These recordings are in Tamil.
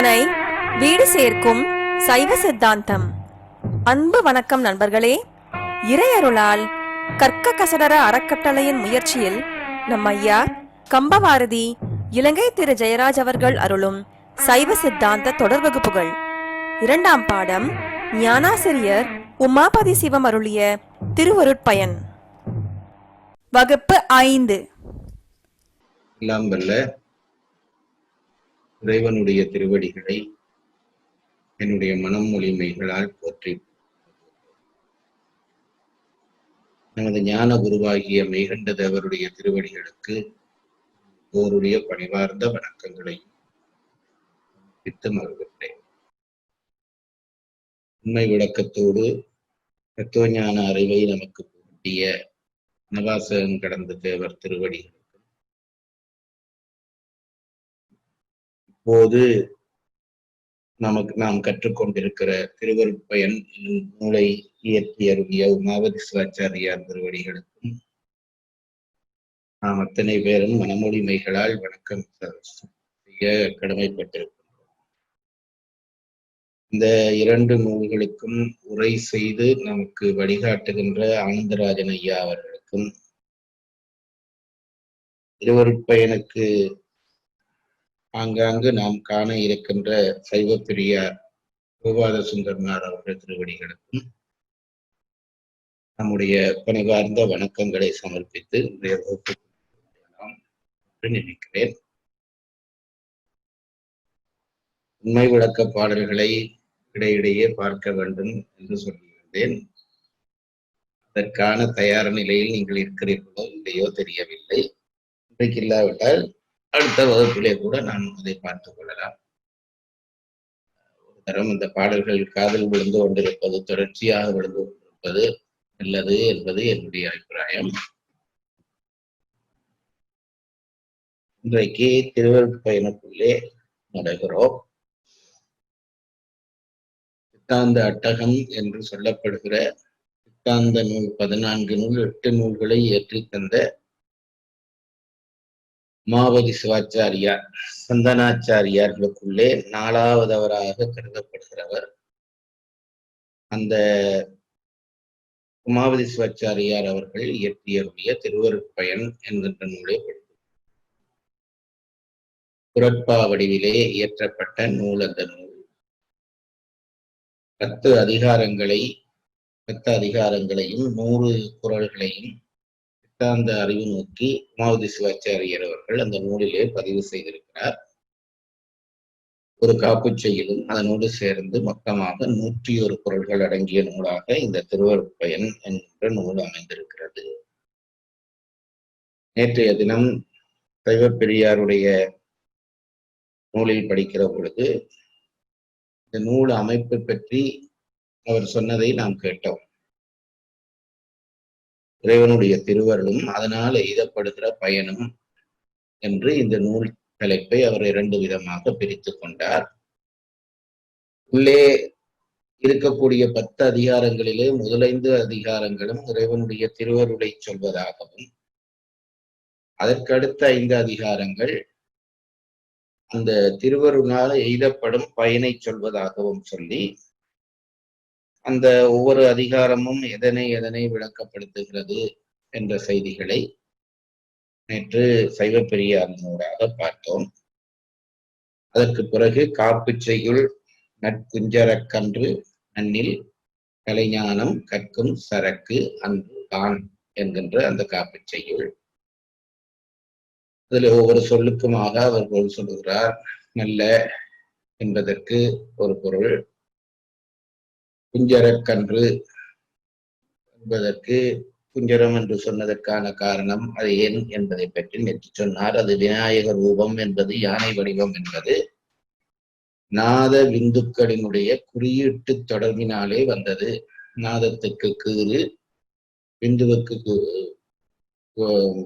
சிந்தனை வீடு சேர்க்கும் சைவ சித்தாந்தம். அன்பு வணக்கம் நண்பர்களே. இறையருளால் கற்க கசடர அறக்கட்டளையின் முயற்சியில் நம் ஐயா கம்பவாரதி இலங்கை திரு ஜெயராஜ் அவர்கள் அருளும் சைவ சித்தாந்த தொடர் வகுப்புகள். 2ஆம் பாடம் ஞானாசிரியர் உமாபதி சிவம் அருளிய திருவருட்பயன். வகுப்பு 5. எல்லாம் வல்ல இறைவனுடைய திருவடிகளை என்னுடைய மனம் மொழிமைகளால் போற்றி நமது ஞான குருவாகிய மெய்கண்ட தேவருடைய திருவடிகளுக்கு ஓருடைய பணிவார்ந்த வணக்கங்களை பித்து மகிழ்கின்றேன். உண்மை விளக்கத்தோடு தத்துவஞான அறிவை நமக்கு புகட்டிய நவாசகன் கடந்த தேவர் திருவடிகள் இப்போது நாம் கற்றுக்கொண்டிருக்கிற திருவருட்பயன் என்னும் நூலை இயற்றி அருளிய உமாபதி சிவாச்சாரியார் திருவடிகளுக்கும் நாம் அத்தனை பேரும் மனமொழிமைகளால் வணக்கம் செய்ய கடமைப்பட்டிருக்கின்றோம். இந்த 2 நூல்களுக்கும் உரை செய்து நமக்கு வழிகாட்டுகின்ற ஆனந்தராஜன் ஐயா அவர்களுக்கும் திருவருட்பயனுக்கு ஆங்காங்கு நாம் காண இருக்கின்ற சைவ பெரியார் கோபால சுந்தரனார் அவர்கள் திருவடிகளுக்கும் நம்முடைய பணிவார்ந்த வணக்கங்களை சமர்ப்பித்து இன்றைய வகுப்பு நினைக்கிறேன். உண்மை விளக்க பாடல்களை இடையிடையே பார்க்க வேண்டும் என்று சொல்லியிருந்தேன். அதற்கான தயார் நிலையில் நீங்கள் இருக்கிறீர்களோ இல்லையோ தெரியவில்லை. இன்றைக்கு இல்லாவிட்டால் அடுத்த வகுப்பிலே கூட நாம் அதை பார்த்துக் கொள்ளலாம். ஒரு தரம் இந்த பாடல்கள் காதில் விழுந்து கொண்டிருப்பது, தொடர்ச்சியாக விழுந்து கொண்டிருப்பது நல்லது என்பது என்னுடைய அபிப்பிராயம். இன்றைக்கு திருவருட்பயனுக்குள்ளே நடைகிறோம். சித்தாந்த அட்டகம் என்று சொல்லப்படுகிற சித்தாந்த நூல் 14 நூல் 8 நூல்களை ஏற்றி தந்த உமாபதி சிவாச்சாரியார் சந்தனாச்சாரியார்களுக்குள்ளே 4வதவராக கருதப்படுகிறவர். அந்த உமாபதி சிவாச்சாரியார் அவர்கள் இயற்றிய திருவருட்பயன் என்கின்ற நூலை குரட்பா வடிவிலே இயற்றப்பட்ட நூல். அந்த நூல் 10 அதிகாரங்களையும் 100 குறள்களையும் சித்தாந்த அறிவு நோக்கி உமாபதி சிவாச்சாரியர் அவர்கள் அந்த நூலிலே பதிவு செய்திருக்கிறார். ஒரு காப்புச்செய்யிலும் அதனோடு சேர்ந்து மொத்தமாக 101 குறள்கள் அடங்கிய நூலாக இந்த திருவருட்பயன் என்கின்ற நூல் அமைந்திருக்கிறது. நேற்றைய தினம் சைவ பெரியாருடைய நூலில் படிக்கிற பொழுது இந்த நூல் அமைப்பு பற்றி அவர் சொன்னதை நாம் கேட்டோம். இறைவனுடைய திருவருளும் அதனால் எய்தப்படுகிற பயனும் என்று இந்த நூல் தலைப்பை அவர் 2 விதமாக பிரித்து கொண்டார். உள்ளே இருக்கக்கூடிய 10 அதிகாரங்களிலே முதல் 5 அதிகாரங்களும் இறைவனுடைய திருவருளை சொல்வதாகவும், அதற்கடுத்த 5 அதிகாரங்கள் அந்த திருவருளால் எய்தப்படும் பயனை சொல்வதாகவும் சொல்லி, அந்த ஒவ்வொரு அதிகாரமும் எதனை விளக்கப்படுத்துகிறது என்ற செய்திகளை நேற்று சைவ பெரியார் நூலாக பார்த்தோம். அதற்கு பிறகு காப்புச்செய்யுள் நற்குஞ்சரக்கன்று நன்னில் கலைஞானம் கற்கும் சரக்கு அன்று தான் என்கின்ற அந்த காப்புச்செய்யுள். அதில் ஒவ்வொரு சொல்லுக்குமாக அவர் பொருள் சொல்லுகிறார். நல்ல என்பதற்கு ஒரு பொருள், குஞ்சரக்கன்று என்பதற்கு குஞ்சரம் என்று சொன்னதற்கான காரணம் அது ஏன் என்பதை பற்றி நேற்று சொன்னார். அது விநாயக ரூபம் என்பது, யானை வடிவம் என்பது நாத விந்துக்களினுடைய குறியீட்டு தொடர்பினாலே வந்தது. நாதத்துக்கு கீறு, விந்துவுக்கு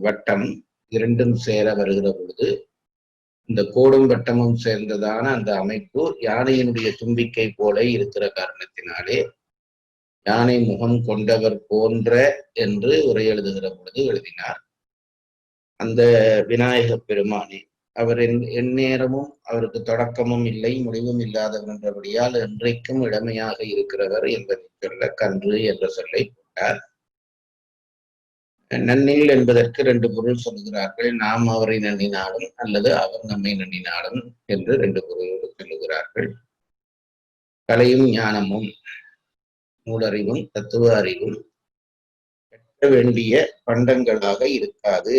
வட்டம், இரண்டும் சேர வருகிற பொழுது இந்த கோடும் வட்டமும் சேர்ந்ததான அந்த அமைப்பு யானையினுடைய தும்பிக்கை போல இருக்கிற காரணத்தினாலே யானை முகம் கொண்டவர் போன்ற என்று உரை எழுதுகிற பொழுது எழுதினார். அந்த விநாயக பெருமானை, அவர் எந்நேரமும் அவருக்கு தொடக்கமும் இல்லை முடிவும் இல்லாதவர் என்றபடியால் என்றைக்கும் இளமையாக இருக்கிறவர் என்பதை சொல்ல கன்று என்ற சொல்லை போட்டார். நன்னில் என்பதற்கு 2 பொருள் சொல்லுகிறார்கள். நாம் அவரை நன்னினாலும் அல்லது அவர் நம்மை நன்னினாலும் என்று 2 பொருள் சொல்லுகிறார்கள். கலையும் ஞானமும் நூலறிவும் தத்துவ அறிவும் கற்க வேண்டிய பண்டங்களாக இருக்காது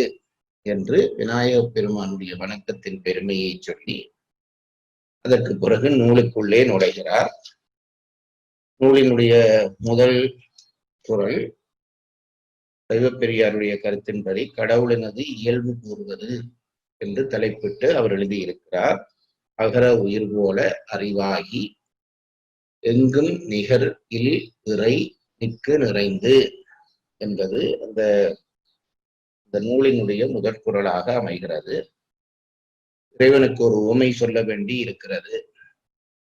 என்று விநாயக பெருமானுடைய வணக்கத்தின் பெருமையை சொல்லி அதற்கு பிறகு நூலுக்குள்ளே நுழைகிறார். நூலினுடைய முதல் குறள் சைவப்பெரியாருடைய கருத்தின்படி கடவுளினது இயல்பு கூறுவது என்று தலைப்பிட்டு அவர் எழுதியிருக்கிறார். அகர உயிர் போல அறிவாகி எங்கும் நிகர் இல் இறை மிக்கு நிறைந்து என்பது அந்த நூலினுடைய முதற் குறளாக அமைகிறது. இறைவனுக்கு ஒரு உவமை சொல்ல வேண்டி இருக்கிறது.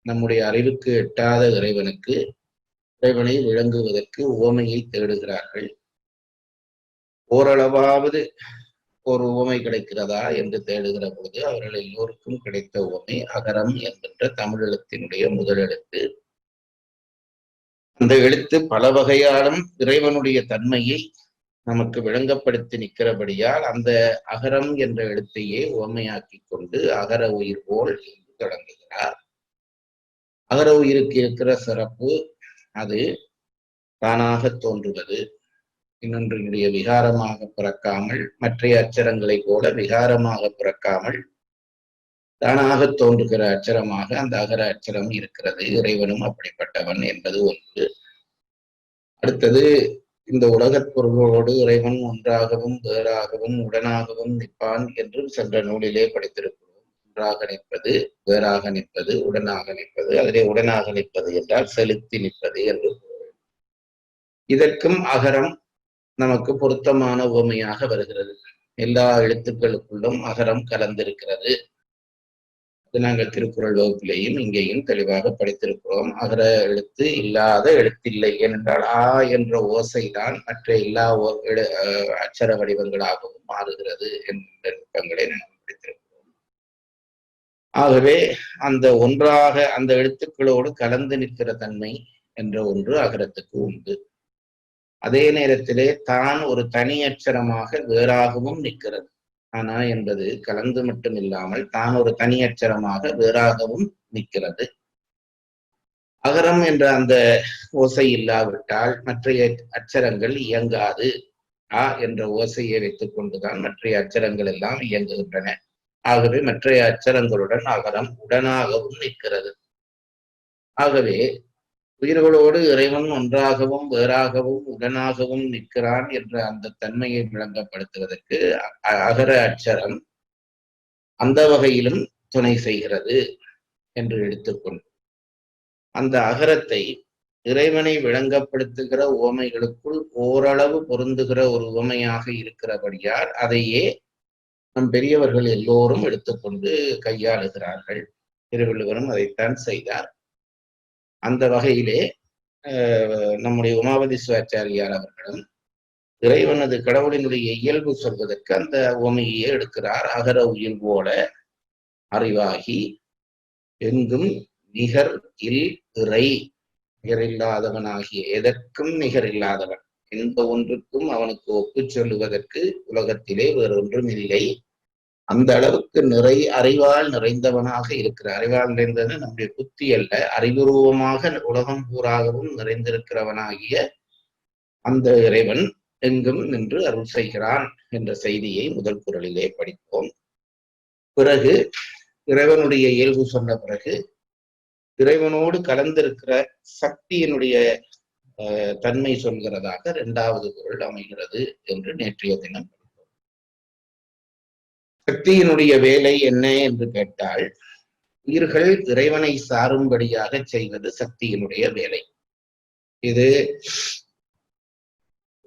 நம்முடைய அறிவுக்கு எட்டாத இறைவனை விளங்குவதற்கு உவமையை தேடுகிறார்கள். ஓரளவாவது ஒரு உவமை கிடைக்கிறதா என்று தேடுகிற பொழுது அவர்கள் எல்லோருக்கும் கிடைத்த உவமை அகரம் என்கின்ற தமிழெழுத்தினுடைய முதல் எழுத்து. அந்த எழுத்து பல வகையாலும் இறைவனுடைய தன்மையை நமக்கு விளங்கப்படுத்தி நிற்கிறபடியால் அந்த அகரம் என்ற எழுத்தையே உவமையாக்கி கொண்டு அகர உயிர் போல் என்று தொடங்குகிறார். அகர உயிருக்கு இருக்கிற சிறப்பு அது தானாக தோன்றுவது, இன்னொன்றினுடைய விகாரமாக பிறக்காமல், மற்றைய அச்சரங்களை போல விகாரமாக பிறக்காமல் தானாக தோன்றுகிற அச்சரமாக அந்த அகர அச்சரம் இருக்கிறது. இறைவனும் அப்படிப்பட்டவன் என்பது ஒன்று. அடுத்தது, இந்த உலகப் பொருளோடு இறைவன் ஒன்றாகவும் வேறாகவும் உடனாகவும் நிற்பான் என்றும் சென்ற நூலிலே படித்திருக்கிறோம். ஒன்றாக நிற்பது, வேறாக நிற்பது, உடனாக நிற்பது. அதிலே உடனாக நிற்பது என்றால் செலுத்தி நிற்பது என்று பொருள். இதற்கும் அகரம் நமக்கு பொருத்தமான உவமையாக வருகிறது. எல்லா எழுத்துக்களுக்குள்ளும் அகரம் கலந்திருக்கிறது. நாங்கள் திருக்குறள் வகுப்பிலேயும் இங்கேயும் தெளிவாக படித்திருக்கிறோம். அகர எழுத்து இல்லாத எழுத்தில்லை. ஏனென்றால் ஆ என்ற ஓசைதான் மற்ற எல்லா அச்சர வடிவங்களாகவும் மாறுகிறது என்ற நுட்பங்களை நாங்கள் படித்திருக்கிறோம். ஆகவே அந்த ஒன்றாக அந்த எழுத்துக்களோடு கலந்து நிற்கிற தன்மை என்ற ஒன்று அகரத்துக்கு உண்டு. அதே நேரத்திலே தான் ஒரு தனி அச்சரமாக வேறாகவும் நிற்கிறது. ஆனா என்பது கலந்து மட்டும் இல்லாமல் தான் ஒரு தனி அச்சரமாக வேறாகவும் நிற்கிறது. அகரம் என்ற அந்த ஓசை இல்லாவிட்டால் மற்றைய அச்சரங்கள் இயங்காது. ஆ என்ற ஓசையை வைத்துக் கொண்டுதான் மற்றைய அச்சரங்கள் எல்லாம் இயங்குகின்றன. ஆகவே மற்றைய அச்சரங்களுடன் அகரம் உடனாகவும் நிற்கிறது. ஆகவே உயிர்களோடு இறைவன் ஒன்றாகவும் வேறாகவும் உடனாகவும் நிற்கிறான் என்ற அந்த தன்மையை விளங்கப்படுத்துவதற்கு அகர அச்சரம் அந்த வகையிலும் துணை செய்கிறது என்று எடுத்துக்கொண்டு அந்த அகரத்தை இறைவனை விளங்கப்படுத்துகிற உவமைகளுக்குள் ஓரளவு பொருந்துகிற ஒரு உவமையாக இருக்கிறபடியால் அதையே நம் பெரியவர்கள் எல்லோரும் எடுத்துக்கொண்டு கையாளுகிறார்கள். திருவள்ளுவரும் அதைத்தான் செய்தார். அந்த வகையிலே நம்முடைய உமாபதி சிவாச்சாரியார் அவர்களும் இறைவனது கடவுளினுடைய இயல்பு சொல்வதற்கு அந்த உவமையே எடுக்கிறார். அகர உயிர் போல அறிவாகி எங்கும் நிகர் இல் இறை, நிகரில்லாதவன் ஆகிய எதற்கும் நிகர் இல்லாதவன், எந்த ஒன்றுக்கும் அவனுக்கு ஒப்பு சொல்லுவதற்கு உலகத்திலே வேறொன்றும் இல்லை. அந்த அளவுக்கு அறிவால் நிறைந்தவனாக இருக்கிற, அறிவால் நிறைந்தது நம்முடைய புத்தி அல்ல, அறிவுருவமாக உலகம் பூராகவும் நிறைந்திருக்கிறவனாகிய அந்த இறைவன் எங்கும் நின்று அருள் செய்கிறான் என்ற செய்தியை முதல் குறளிலே படிப்போம். பிறகு இறைவனுடைய இயல்பு சொன்ன பிறகு இறைவனோடு கலந்திருக்கிற சக்தியினுடைய தன்மை சொல்கிறதாக 2வது குறள் அமைகிறது என்று நேற்றைய தினம் படித்தோம். சக்தியினுடைய வேலை என்ன என்று கேட்டால், உயிர்கள் இறைவனை சாரும்படியாக செய்வது சக்தியினுடைய வேலை. இது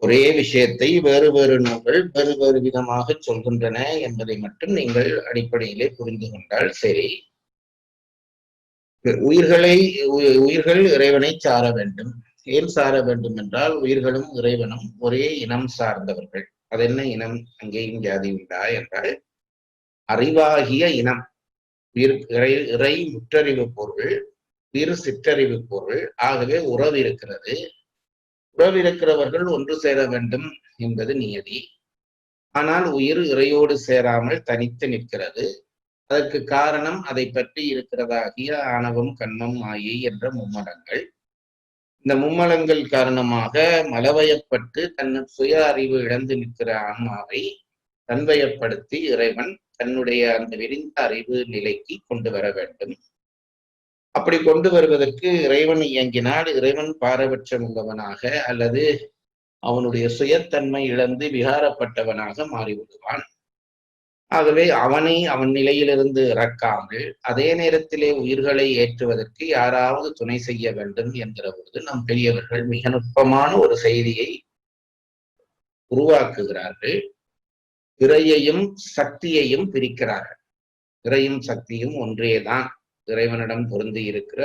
ஒரே விஷயத்தை வேறு வேறு நூல்கள் வேறு வேறு விதமாக சொல்கின்றன என்பதை மட்டும் நீங்கள் அடிப்படையிலே புரிந்து கொண்டால் சரி. உயிர்கள் இறைவனை சார வேண்டும். ஏன் சார வேண்டும் என்றால், உயிர்களும் இறைவனும் ஒரே இனம் சார்ந்தவர்கள். அது என்ன இனம்? அங்கேயும் ஜாதி உண்டா என்றால், அறிவாகிய இனம். இறை முற்றறிவு பொருள், இரு சிற்றறிவு பொருள். ஆகவே உறவு இருக்கிறது. உறவு இருக்கிறவர்கள் ஒன்று சேர வேண்டும் என்பது நியதி. ஆனால் உயிர் இறையோடு சேராமல் தனித்து நிற்கிறது. அதற்கு காரணம் அதை பற்றி இருக்கிறதாகிய ஆணவம், கண்மம், மாயை என்ற மும்மலங்கள். இந்த மும்மலங்கள் காரணமாக மலவயப்பட்டு தன் சுய அறிவு இழந்து நிற்கிற ஆன்மாவை தன்வயப்படுத்தி இறைவன் தன்னுடைய அந்த விரிந்த அறிவு நிலைக்கு கொண்டு வர வேண்டும். அப்படி கொண்டு வருவதற்கு இறைவன் இயங்கினால் இறைவன் பாரபட்சம் உள்ளவனாக அல்லது அவனுடைய சுயத்தன்மை இழந்து விகாரப்பட்டவனாக மாறிவிடுவான். ஆகவே அவனை அவன் நிலையிலிருந்து இறக்காமல் அதே நேரத்திலே உயிர்களை ஏற்றுவதற்கு யாராவது துணை செய்ய வேண்டும் என்கிற பொழுது நம் பெரியவர்கள் மிக நுட்பமான ஒரு செய்தியை உருவாக்குகிறார்கள். இறையையும் சக்தியையும் பிரிக்கிறார்கள். இறையும் சக்தியும் ஒன்றேதான். இறைவனிடம் பொருந்தி இருக்கிற,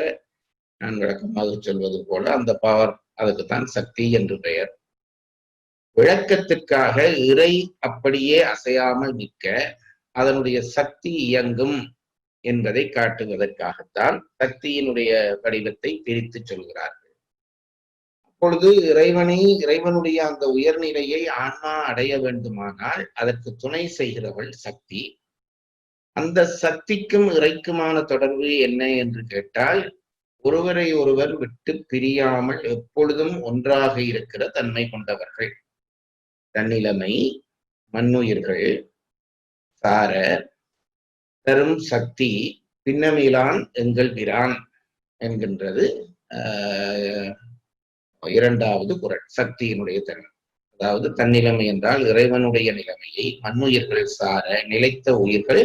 நான் விளக்கமாக சொல்வது போல, அந்த பவர், அதுக்குத்தான் சக்தி என்று பெயர். விளக்கத்திற்காக இறை அப்படியே அசையாமல் நிற்க அதனுடைய சக்தி இயங்கும் என்பதை காட்டுவதற்காகத்தான் சக்தியினுடைய வடிவத்தை பிரித்து சொல்கிறார்கள். அப்பொழுது இறைவனுடைய அந்த உயர்நிலையை ஆன்மா அடைய வேண்டுமானால் அதற்கு துணை செய்கிறவள் சக்தி. அந்த சக்திக்கும் இறைக்குமான தொடர்பு என்ன என்று கேட்டால், ஒருவரை ஒருவர் விட்டு பிரியாமல் எப்பொழுதும் ஒன்றாக இருக்கிற தன்மை கொண்டவர்கள். தன்னிலைமை, மண்ணுயிர்கள் சார தரும் சக்தி பின்னமிலான் எங்கள் பிரான் என்கின்றது இரண்டாவது குறள். சக்தியினுடைய தன்மை, அதாவது தன்னிலைமை என்றால் இறைவனுடைய நிலைமையை மண்ணுயிர்கள் சார நிலைத்த உயிர்கள்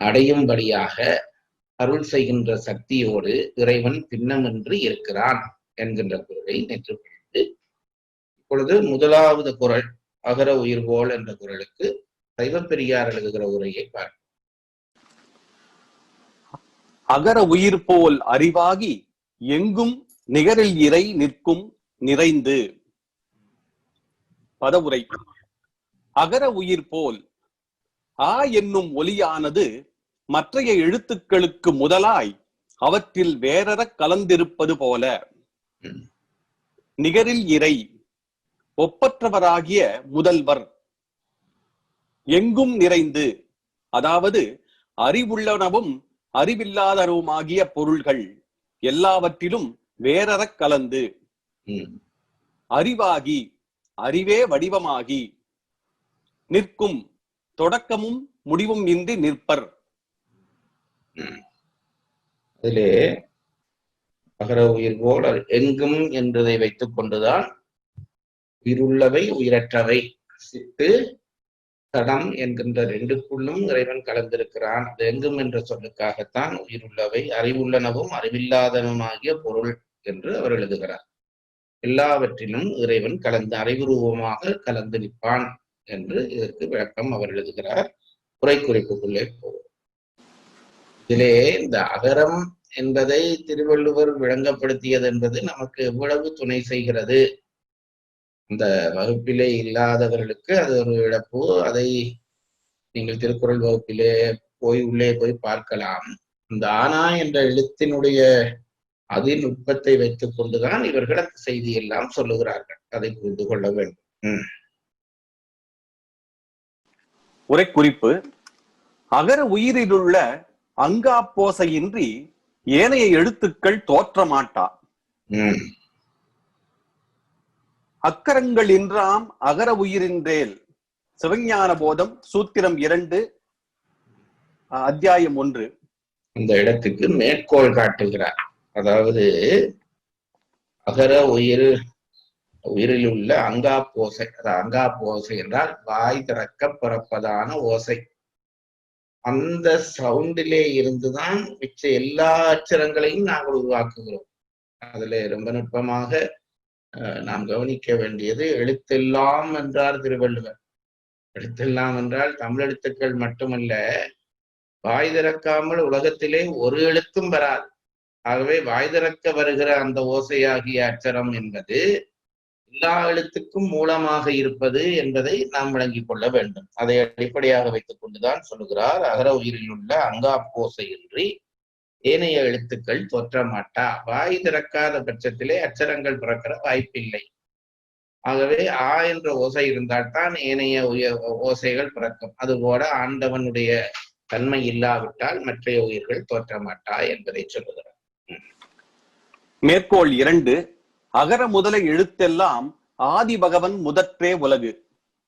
அடையும்படியாக அருள் செய்கின்ற சக்தியோடு இறைவன் பின்னமின்றி இருக்கிறான் என்கின்ற குறளை நேற்று படித்து, இப்பொழுது முதலாவது குறள் அகர உயிர்கோள் என்ற குறளுக்கு சைவப்பெரியார் எழுதுகிற உரையை பார்ப்போம். அகர உயிர் போல் அறிவாகி எங்கும் நிகரில் இறை நிற்கும் நிறைந்து. பதவுரை. அகர உயிர் போல் ஆ என்னும் ஒலியானது மற்றைய எழுத்துக்களுக்கு முதலாய் அவற்றில் வேறற கலந்திருப்பது போல, நிகரில் இறை ஒப்பற்றவராகிய முதல்வர், எங்கும் நிறைந்து, அதாவது அறிவுள்ளனவும் அறிவில்லாதனவுமாகிய பொருள்கள் எல்லாவற்றிலும் வேறற கலந்து, அறிவாகி அறிவே வடிவமாகி, நிற்கும் தொடக்கமும் முடிவும் இன்றி நிற்பர். அதிலே அகர உயிர் போல் எங்கும் என்பதை வைத்துக் கொண்டுதான் உயிருள்ளவை உயிரற்றவை சித்து தடம் என்கின்ற ரெண்டுக்குள்ளும் இறைவன் கலந்திருக்கிறான். அது எங்கும் என்ற சொல்லுக்காகத்தான் உயிருள்ளவை அறிவுள்ளனவும் அறிவில்லாதனவுமாகிய பொருள் என்று அவர் எழுதுகிறார். எல்லாவற்றிலும் இறைவன் கலந்து அறிவுரூபமாக கலந்து நிற்பான் என்று இதற்கு விளக்கம் அவர் எழுதுகிறார். குறை குறிப்புக்குள்ளே போவோம். இதிலே இந்த அகரம் என்பதை திருவள்ளுவர் விளங்கப்படுத்தியது என்பது நமக்கு எவ்வளவு துணை செய்கிறது. இந்த வகுப்பிலே இல்லாதவர்களுக்கு அது ஒரு இழப்பு. அதை நீங்கள் திருக்குறள் வகுப்பிலே உள்ளே போய் பார்க்கலாம். இந்த ஆனா என்ற எழுத்தினுடைய அதிநுட்பத்தை வைத்துக் கொண்டுதான் இவர்கள் அந்த செய்தியெல்லாம் சொல்லுகிறார்கள். அதை புரிந்து கொள்ள வேண்டும். உரை குறிப்பு. அகர உயிரிலுள்ள அங்காப்போசையின்றி ஏனைய எழுத்துக்கள் தோற்றமாட்டா. அக்கரங்கள் இன்றாம் அகர உயிரின்றேல். சிவஞான போதம் சூத்திரம் 2 அத்தியாயம் 1. இந்த இடத்துக்கு மேற்கோள் காட்டுகிறார். அதாவது அகர உயிரில் உள்ள அங்காப்போசை, அங்காப்போசை என்றால் வாய் திறக்க பிறப்பதான ஓசை. அந்த சவுண்டிலே இருந்துதான் மிச்ச எல்லா அச்சரங்களையும் நாங்கள் உருவாக்குகிறோம். அதுல ரொம்ப நுட்பமாக நாம் கவனிக்க வேண்டியது எழுத்தெல்லாம் என்றார் திருவள்ளுவர். எழுத்தெல்லாம் என்றால் தமிழ் எழுத்துக்கள் மட்டுமல்ல, வாய் திறக்காமல் உலகத்திலே ஒரு எழுத்தும் வராது. ஆகவே வாய் திறக்க வருகிற அந்த ஓசையாகிய அச்சரம் என்பது எல்லா எழுத்துக்கும் மூலமாக இருப்பது என்பதை நாம் விளங்கிக் கொள்ள வேண்டும். அதை அடிப்படையாக வைத்துக் கொண்டுதான் சொல்லுகிறார், அகர உயிரில் உள்ள அங்காப்போசையின்றி ஏனைய எழுத்துக்கள் தோற்றமாட்டா. வாய் திறக்காத பட்சத்திலே அச்சரங்கள் பிறக்கிற வாய்ப்பில்லை. ஆகவே ஆ என்ற ஓசை இருந்தால்தான் ஏனைய ஓசைகள் பிறக்கும். அதுபோல ஆண்டவனுடைய தன்மை இல்லாவிட்டால் மற்ற உயிர்கள் தோற்றமாட்டா என்பதை சொல்லுகிறார். மேற்கோள் 2. அகர முதல எழுத்தெல்லாம் ஆதி பகவன் முதற்றே உலகு.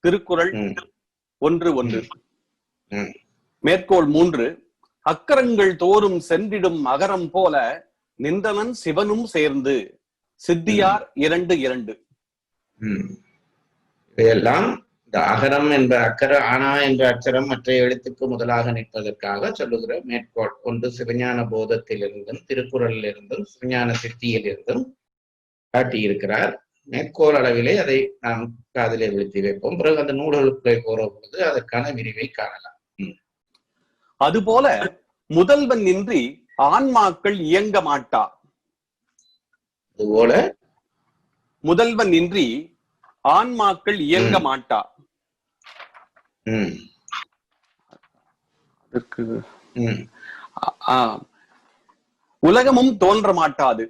திருக்குறள் 1:1. மேற்கோள் 3. அக்கரங்கள் தோறும் சென்றிடும் அகரம் போல நின்றனன் சிவனும் சேர்ந்து. சித்தியார் 2:2. இதையெல்லாம் இந்த அகரம் என்ற ஆனா என்ற அச்சரம் மற்ற எழுத்துக்கு முதலாக நிற்பதற்காக சொல்லுகிற மேற்கோள். ஒன்று சிவஞான போதத்திலிருந்தும் திருக்குறளிலிருந்தும் சிவஞான சித்தியிலிருந்தும் காட்டியிருக்கிறார். மேற்கோள் அளவிலே அதை நாம் காதிலே விழுத்தி வைப்போம். பிறகு அந்த நூல்களுக்குள்ளே போற பொழுது அதற்கான விரிவை காணலாம். அதுபோல முதல்வன் இன்றி ஆன்மாக்கள் இயங்க மாட்டா. அதுபோல முதல்வன் இன்றி ஆன்மாக்கள் இயங்க மாட்டா. அதற்கு உலகமும் தோன்ற மாட்டாது.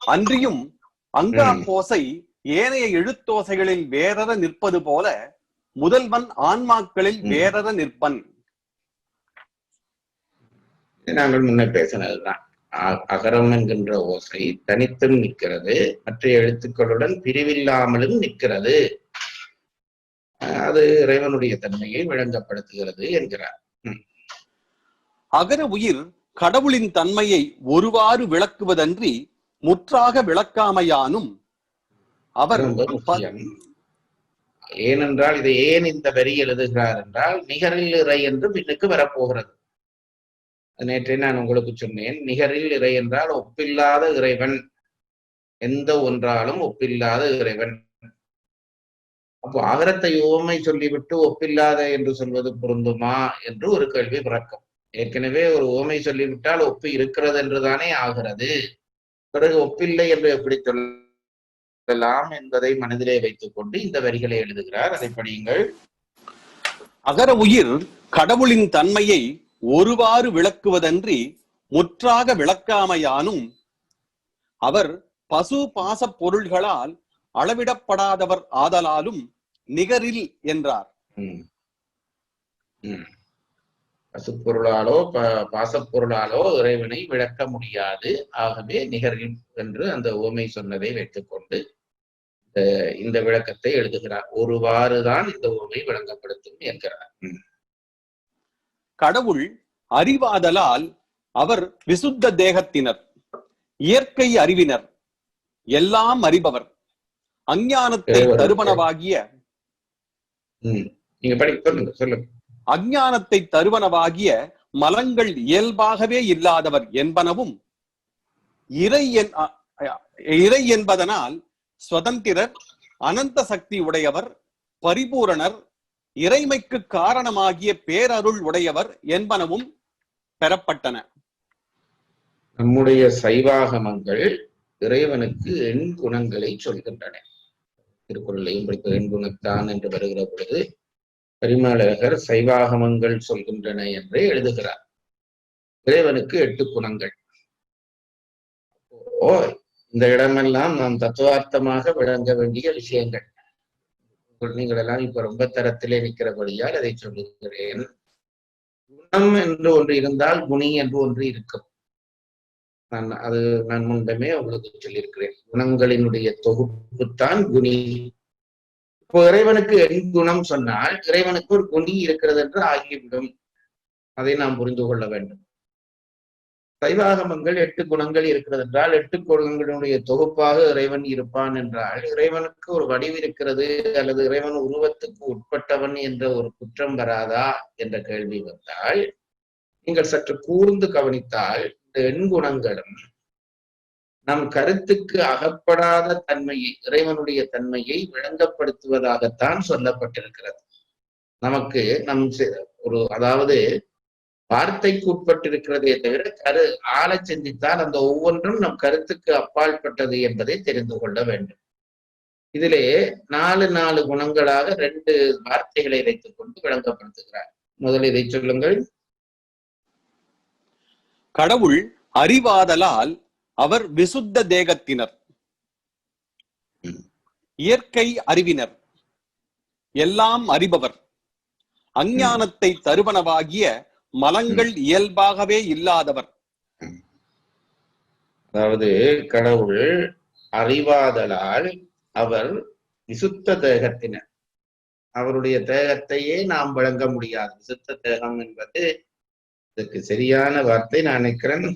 அன்றியும் அங்காப்போசை ஏனைய எழுத்தோசைகளில் வேறற நிற்பது போல முதல்வன் ஆன்மாக்களில் வேறற நிற்பன். நாங்கள் முன்ன பேசினதுதான். அகரம் என்கின்ற ஓசை தனித்தும் நிற்கிறது, மற்ற எழுத்துக்களுடன் பிரிவில்லாமலும் நிற்கிறது. அது இறைவனுடைய தன்மையை விளங்கப்படுத்துகிறது என்கிறார். அகர உயிர் கடவுளின் தன்மையை ஒருவாறு விளக்குவதன்றி முற்றாக விளக்காமையானும் அவர் முக்கியம். ஏனென்றால் இதை ஏன் இந்த வரி எழுதுகிறார் என்றால் நிகரில் இறை என்று பின்னுக்கு வரப்போகிறது. நேற்றே நான் உங்களுக்கு சொன்னேன், நிகரில் இறை என்றால் ஒப்பில்லாத இறைவன், எந்த ஒன்றாலும் ஒப்பில்லாத இறைவன். அப்போ அகரத்தை உவமை சொல்லிவிட்டு ஒப்பில்லாத என்று சொல்வது பொருந்துமா என்று ஒரு கேள்வி பிறக்கும். ஏற்கனவே ஒரு உவமை சொல்லிவிட்டால் ஒப்பு இருக்கிறது என்றுதானே ஆகிறது. பிறகு ஒப்பில்லை என்று எப்படி சொல்லலாம் என்பதை மனதிலே வைத்துக் கொண்டு இந்த வரிகளை எழுதுகிறார். அதை படியுங்கள். அகர உயிர் கடவுளின் தன்மையை ஒருவாறு விளக்குவதன்றி முற்றாக விளக்காமையானும் அவர் பசு பாச பொருள்களால் அளவிடப்படாதவர் ஆதலாலும் நிகரில் என்றார். பசுப்பொருளாலோ பாசப்பொருளாலோ இறைவனை விளக்க முடியாது. ஆகவே நிகரில் என்று அந்த உவமை சொன்னதை வைத்துக் கொண்டு இந்த விளக்கத்தை எழுதுகிறார். ஒருவாறுதான் இந்த உவமை விளங்கப்படுத்தும் என்கிறார். கடவுள் அறிவாதலால் அவர் விசுத்த தேகத்தினர், இயற்கை அறிவினர், எல்லாம் அறிபவர், அஞ்ஞானத்தை தருவனவாகிய அஞ்ஞானத்தை தருவனவாகிய மலங்கள் இயல்பாகவே இல்லாதவர் என்பனவும் இறை என்பதனால் சுதந்திரர், அனந்த சக்தி உடையவர், பரிபூரணர், இறைமைக்கு காரணமாகிய பேரருள் உடையவர் என்பனவும் பெறப்பட்டன. நம்முடைய சைவாகமங்கள் இறைவனுக்கு எண் குணங்களை சொல்கின்றன. திருக்குறளையும் படித்த எண் குணத்தான் என்று வருகிற பொழுது பரிமேலழகர் சைவாகமங்கள் சொல்கின்றன என்றே எழுதுகிறார். இறைவனுக்கு 8 குணங்கள். இந்த இடமெல்லாம் நாம் தத்துவார்த்தமாக விளங்க வேண்டிய விஷயங்கள். நீங்கள் எல்லாம் இப்ப ரொம்ப தரத்திலே நிற்கிறபடியால் அதை சொல்லுகிறேன். குணம் என்று ஒன்று இருந்தால் குணி என்று ஒன்று இருக்கும். நான் முன்பமே உங்களுக்கு சொல்லியிருக்கிறேன். குணங்களினுடைய தொகுப்புத்தான் குணி. இப்போ இறைவனுக்கு எண் குணம் சொன்னால் இறைவனுக்கு ஒரு குணி இருக்கிறது என்று ஆகிவிடும். அதை நாம் புரிந்து கொள்ள வேண்டும். சைவாகமங்கள் 8 குணங்கள் இருக்கிறது என்றால் 8 குணங்களுடைய தொகுப்பாக இறைவன் இருப்பான் என்றால் இறைவனுக்கு ஒரு வடிவு இருக்கிறது அல்லது இறைவன் உருவத்துக்கு உட்பட்டவன் என்ற ஒரு குற்றம் வராதா என்ற கேள்வி வந்தால் நீங்கள் சற்று கூர்ந்து கவனித்தால் இந்த எண்குணங்களும் நம் கருத்துக்கு அகப்படாத தன்மையை, இறைவனுடைய தன்மையை விளங்கப்படுத்துவதாகத்தான் சொல்லப்பட்டிருக்கிறது. நமக்கு அதாவது வார்த்தைக்கு உட்பட்டிருக்கிறதே தவிர ஆழ சிந்தித்தால் அந்த ஒவ்வொன்றும் நம் கருத்துக்கு அப்பாற்பட்டது என்பதை தெரிந்து கொள்ள வேண்டும். இதிலே 4 குணங்களாக 2 வார்த்தைகளை வைத்துக் கொண்டு விளங்கப்படுத்துகிறார். முதல் இதை சொல்லுங்கள். கடவுள் அறிவாதலால் அவர் விசுத்த தேகத்தினர், இயற்கை அறிவினர், எல்லாம் அறிபவர், அஞ்ஞானத்தை தருவனவாகிய மலங்கள் இயல்பாகவே இல்லாதவர். அதாவது கடவுள் அறிவாதலால் அவர் விசுத்த தேகத்தினர். அவருடைய தேகத்தையே நாம் வழங்க முடியாது. விசுத்த தேகம் என்பது இதுக்கு சரியான வார்த்தை நான் நினைக்கிறேன்.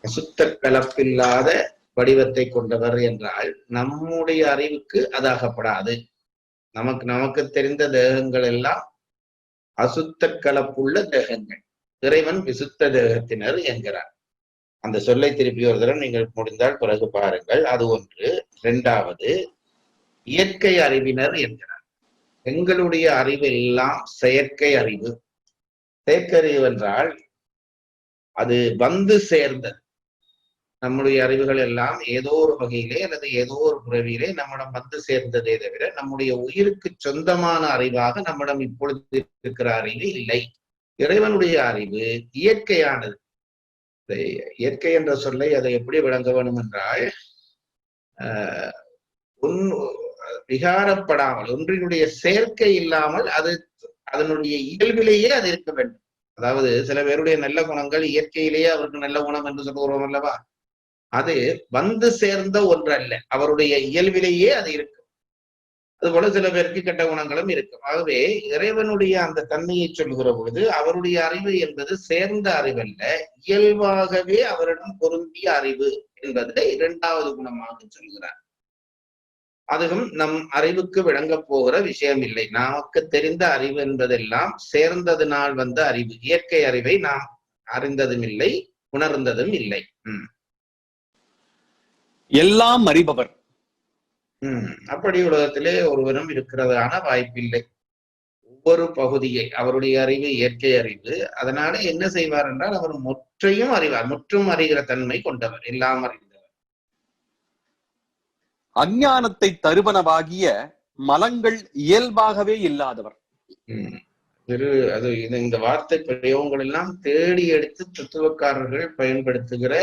அசுத்த கலப்பில்லாத வடிவத்தை கொண்டவர் என்றால் நம்முடைய அறிவுக்கு அது அகப்படாது. நமக்கு தெரிந்த தேகங்கள் எல்லாம் அசுத்த கலப்புள்ள தேகங்கள். இறைவன் விசுத்த தேகத்தினர் என்கிறார். அந்த சொல்லை திருப்பி ஒரு தடவை நீங்கள் முடிந்தால் பிறகு பாருங்கள். அது ஒன்று. 2வது, இயற்கை அறிவினர் என்கிறார். எங்களுடைய அறிவு எல்லாம் செயற்கை அறிவு. செயற்கை அறிவு என்றால் அது வந்து சேர்ந்தது. நம்முடைய அறிவுகள் எல்லாம் ஏதோ ஒரு வகையிலே அல்லது ஏதோ ஒரு பிறவியிலே நம்மிடம் வந்து சேர்ந்ததே தவிர நம்முடைய உயிருக்கு சொந்தமான அறிவாக நம்மிடம் இப்பொழுது இருக்கிற அறிவு இல்லை. இறைவனுடைய அறிவு இயற்கையானது. இயற்கை என்ற சொல்லை அதை எப்படி விளங்க வேண்டும் என்றால், விகாரப்படாமல், ஒன்றினுடைய சேர்க்கை இல்லாமல் அது அதனுடைய இயல்பிலேயே அது இருக்க வேண்டும். அதாவது சில பேருடைய நல்ல குணங்கள் இயற்கையிலேயே அவருக்கு நல்ல குணம் என்று சொல்லுகிறோம் அல்லவா? அது வந்து சேர்ந்த ஒன்றல்ல, அவருடைய இயல்பிலேயே அது இருக்கும். அதுபோல சில பேருக்கு கெட்ட குணங்களும் இருக்கும். ஆகவே இறைவனுடைய அந்த தன்மையை சொல்லுகிற பொழுது அவருடைய அறிவு என்பது சேர்ந்த அறிவல்ல, இயல்பாகவே அவரிடம் பொருந்திய அறிவு என்பதை 2வது குணமாக சொல்கிறார். அதுவும் நம் அறிவுக்கு விளங்கப் போகிற விஷயம் இல்லை. நமக்கு தெரிந்த அறிவு என்பதெல்லாம் சேர்ந்ததினால் வந்த அறிவு. இயற்கை அறிவை நாம் அறிந்ததும் இல்லை, உணர்ந்ததும் இல்லை. எல்லாம் அறிபவர். அப்படி உலகத்திலே ஒருவரும் இருக்கிறதான வாய்ப்பில்லை. ஒவ்வொரு பகுதியை அவருடைய அறிவு இயற்கை அறிவு. அதனால என்ன செய்வார் என்றால் அவர் முற்றையும் அறிவார். முற்றும் அறிகிற தன்மை கொண்டவர், எல்லாம் அறிந்தவர். அஞ்ஞானத்தை தருவனவாகிய மலங்கள் இயல்பாகவே இல்லாதவர். அது இந்த வார்த்தை பிரயோகங்கள் எல்லாம் தேடி எடுத்து தத்துவக்காரர்கள் பயன்படுத்துகிற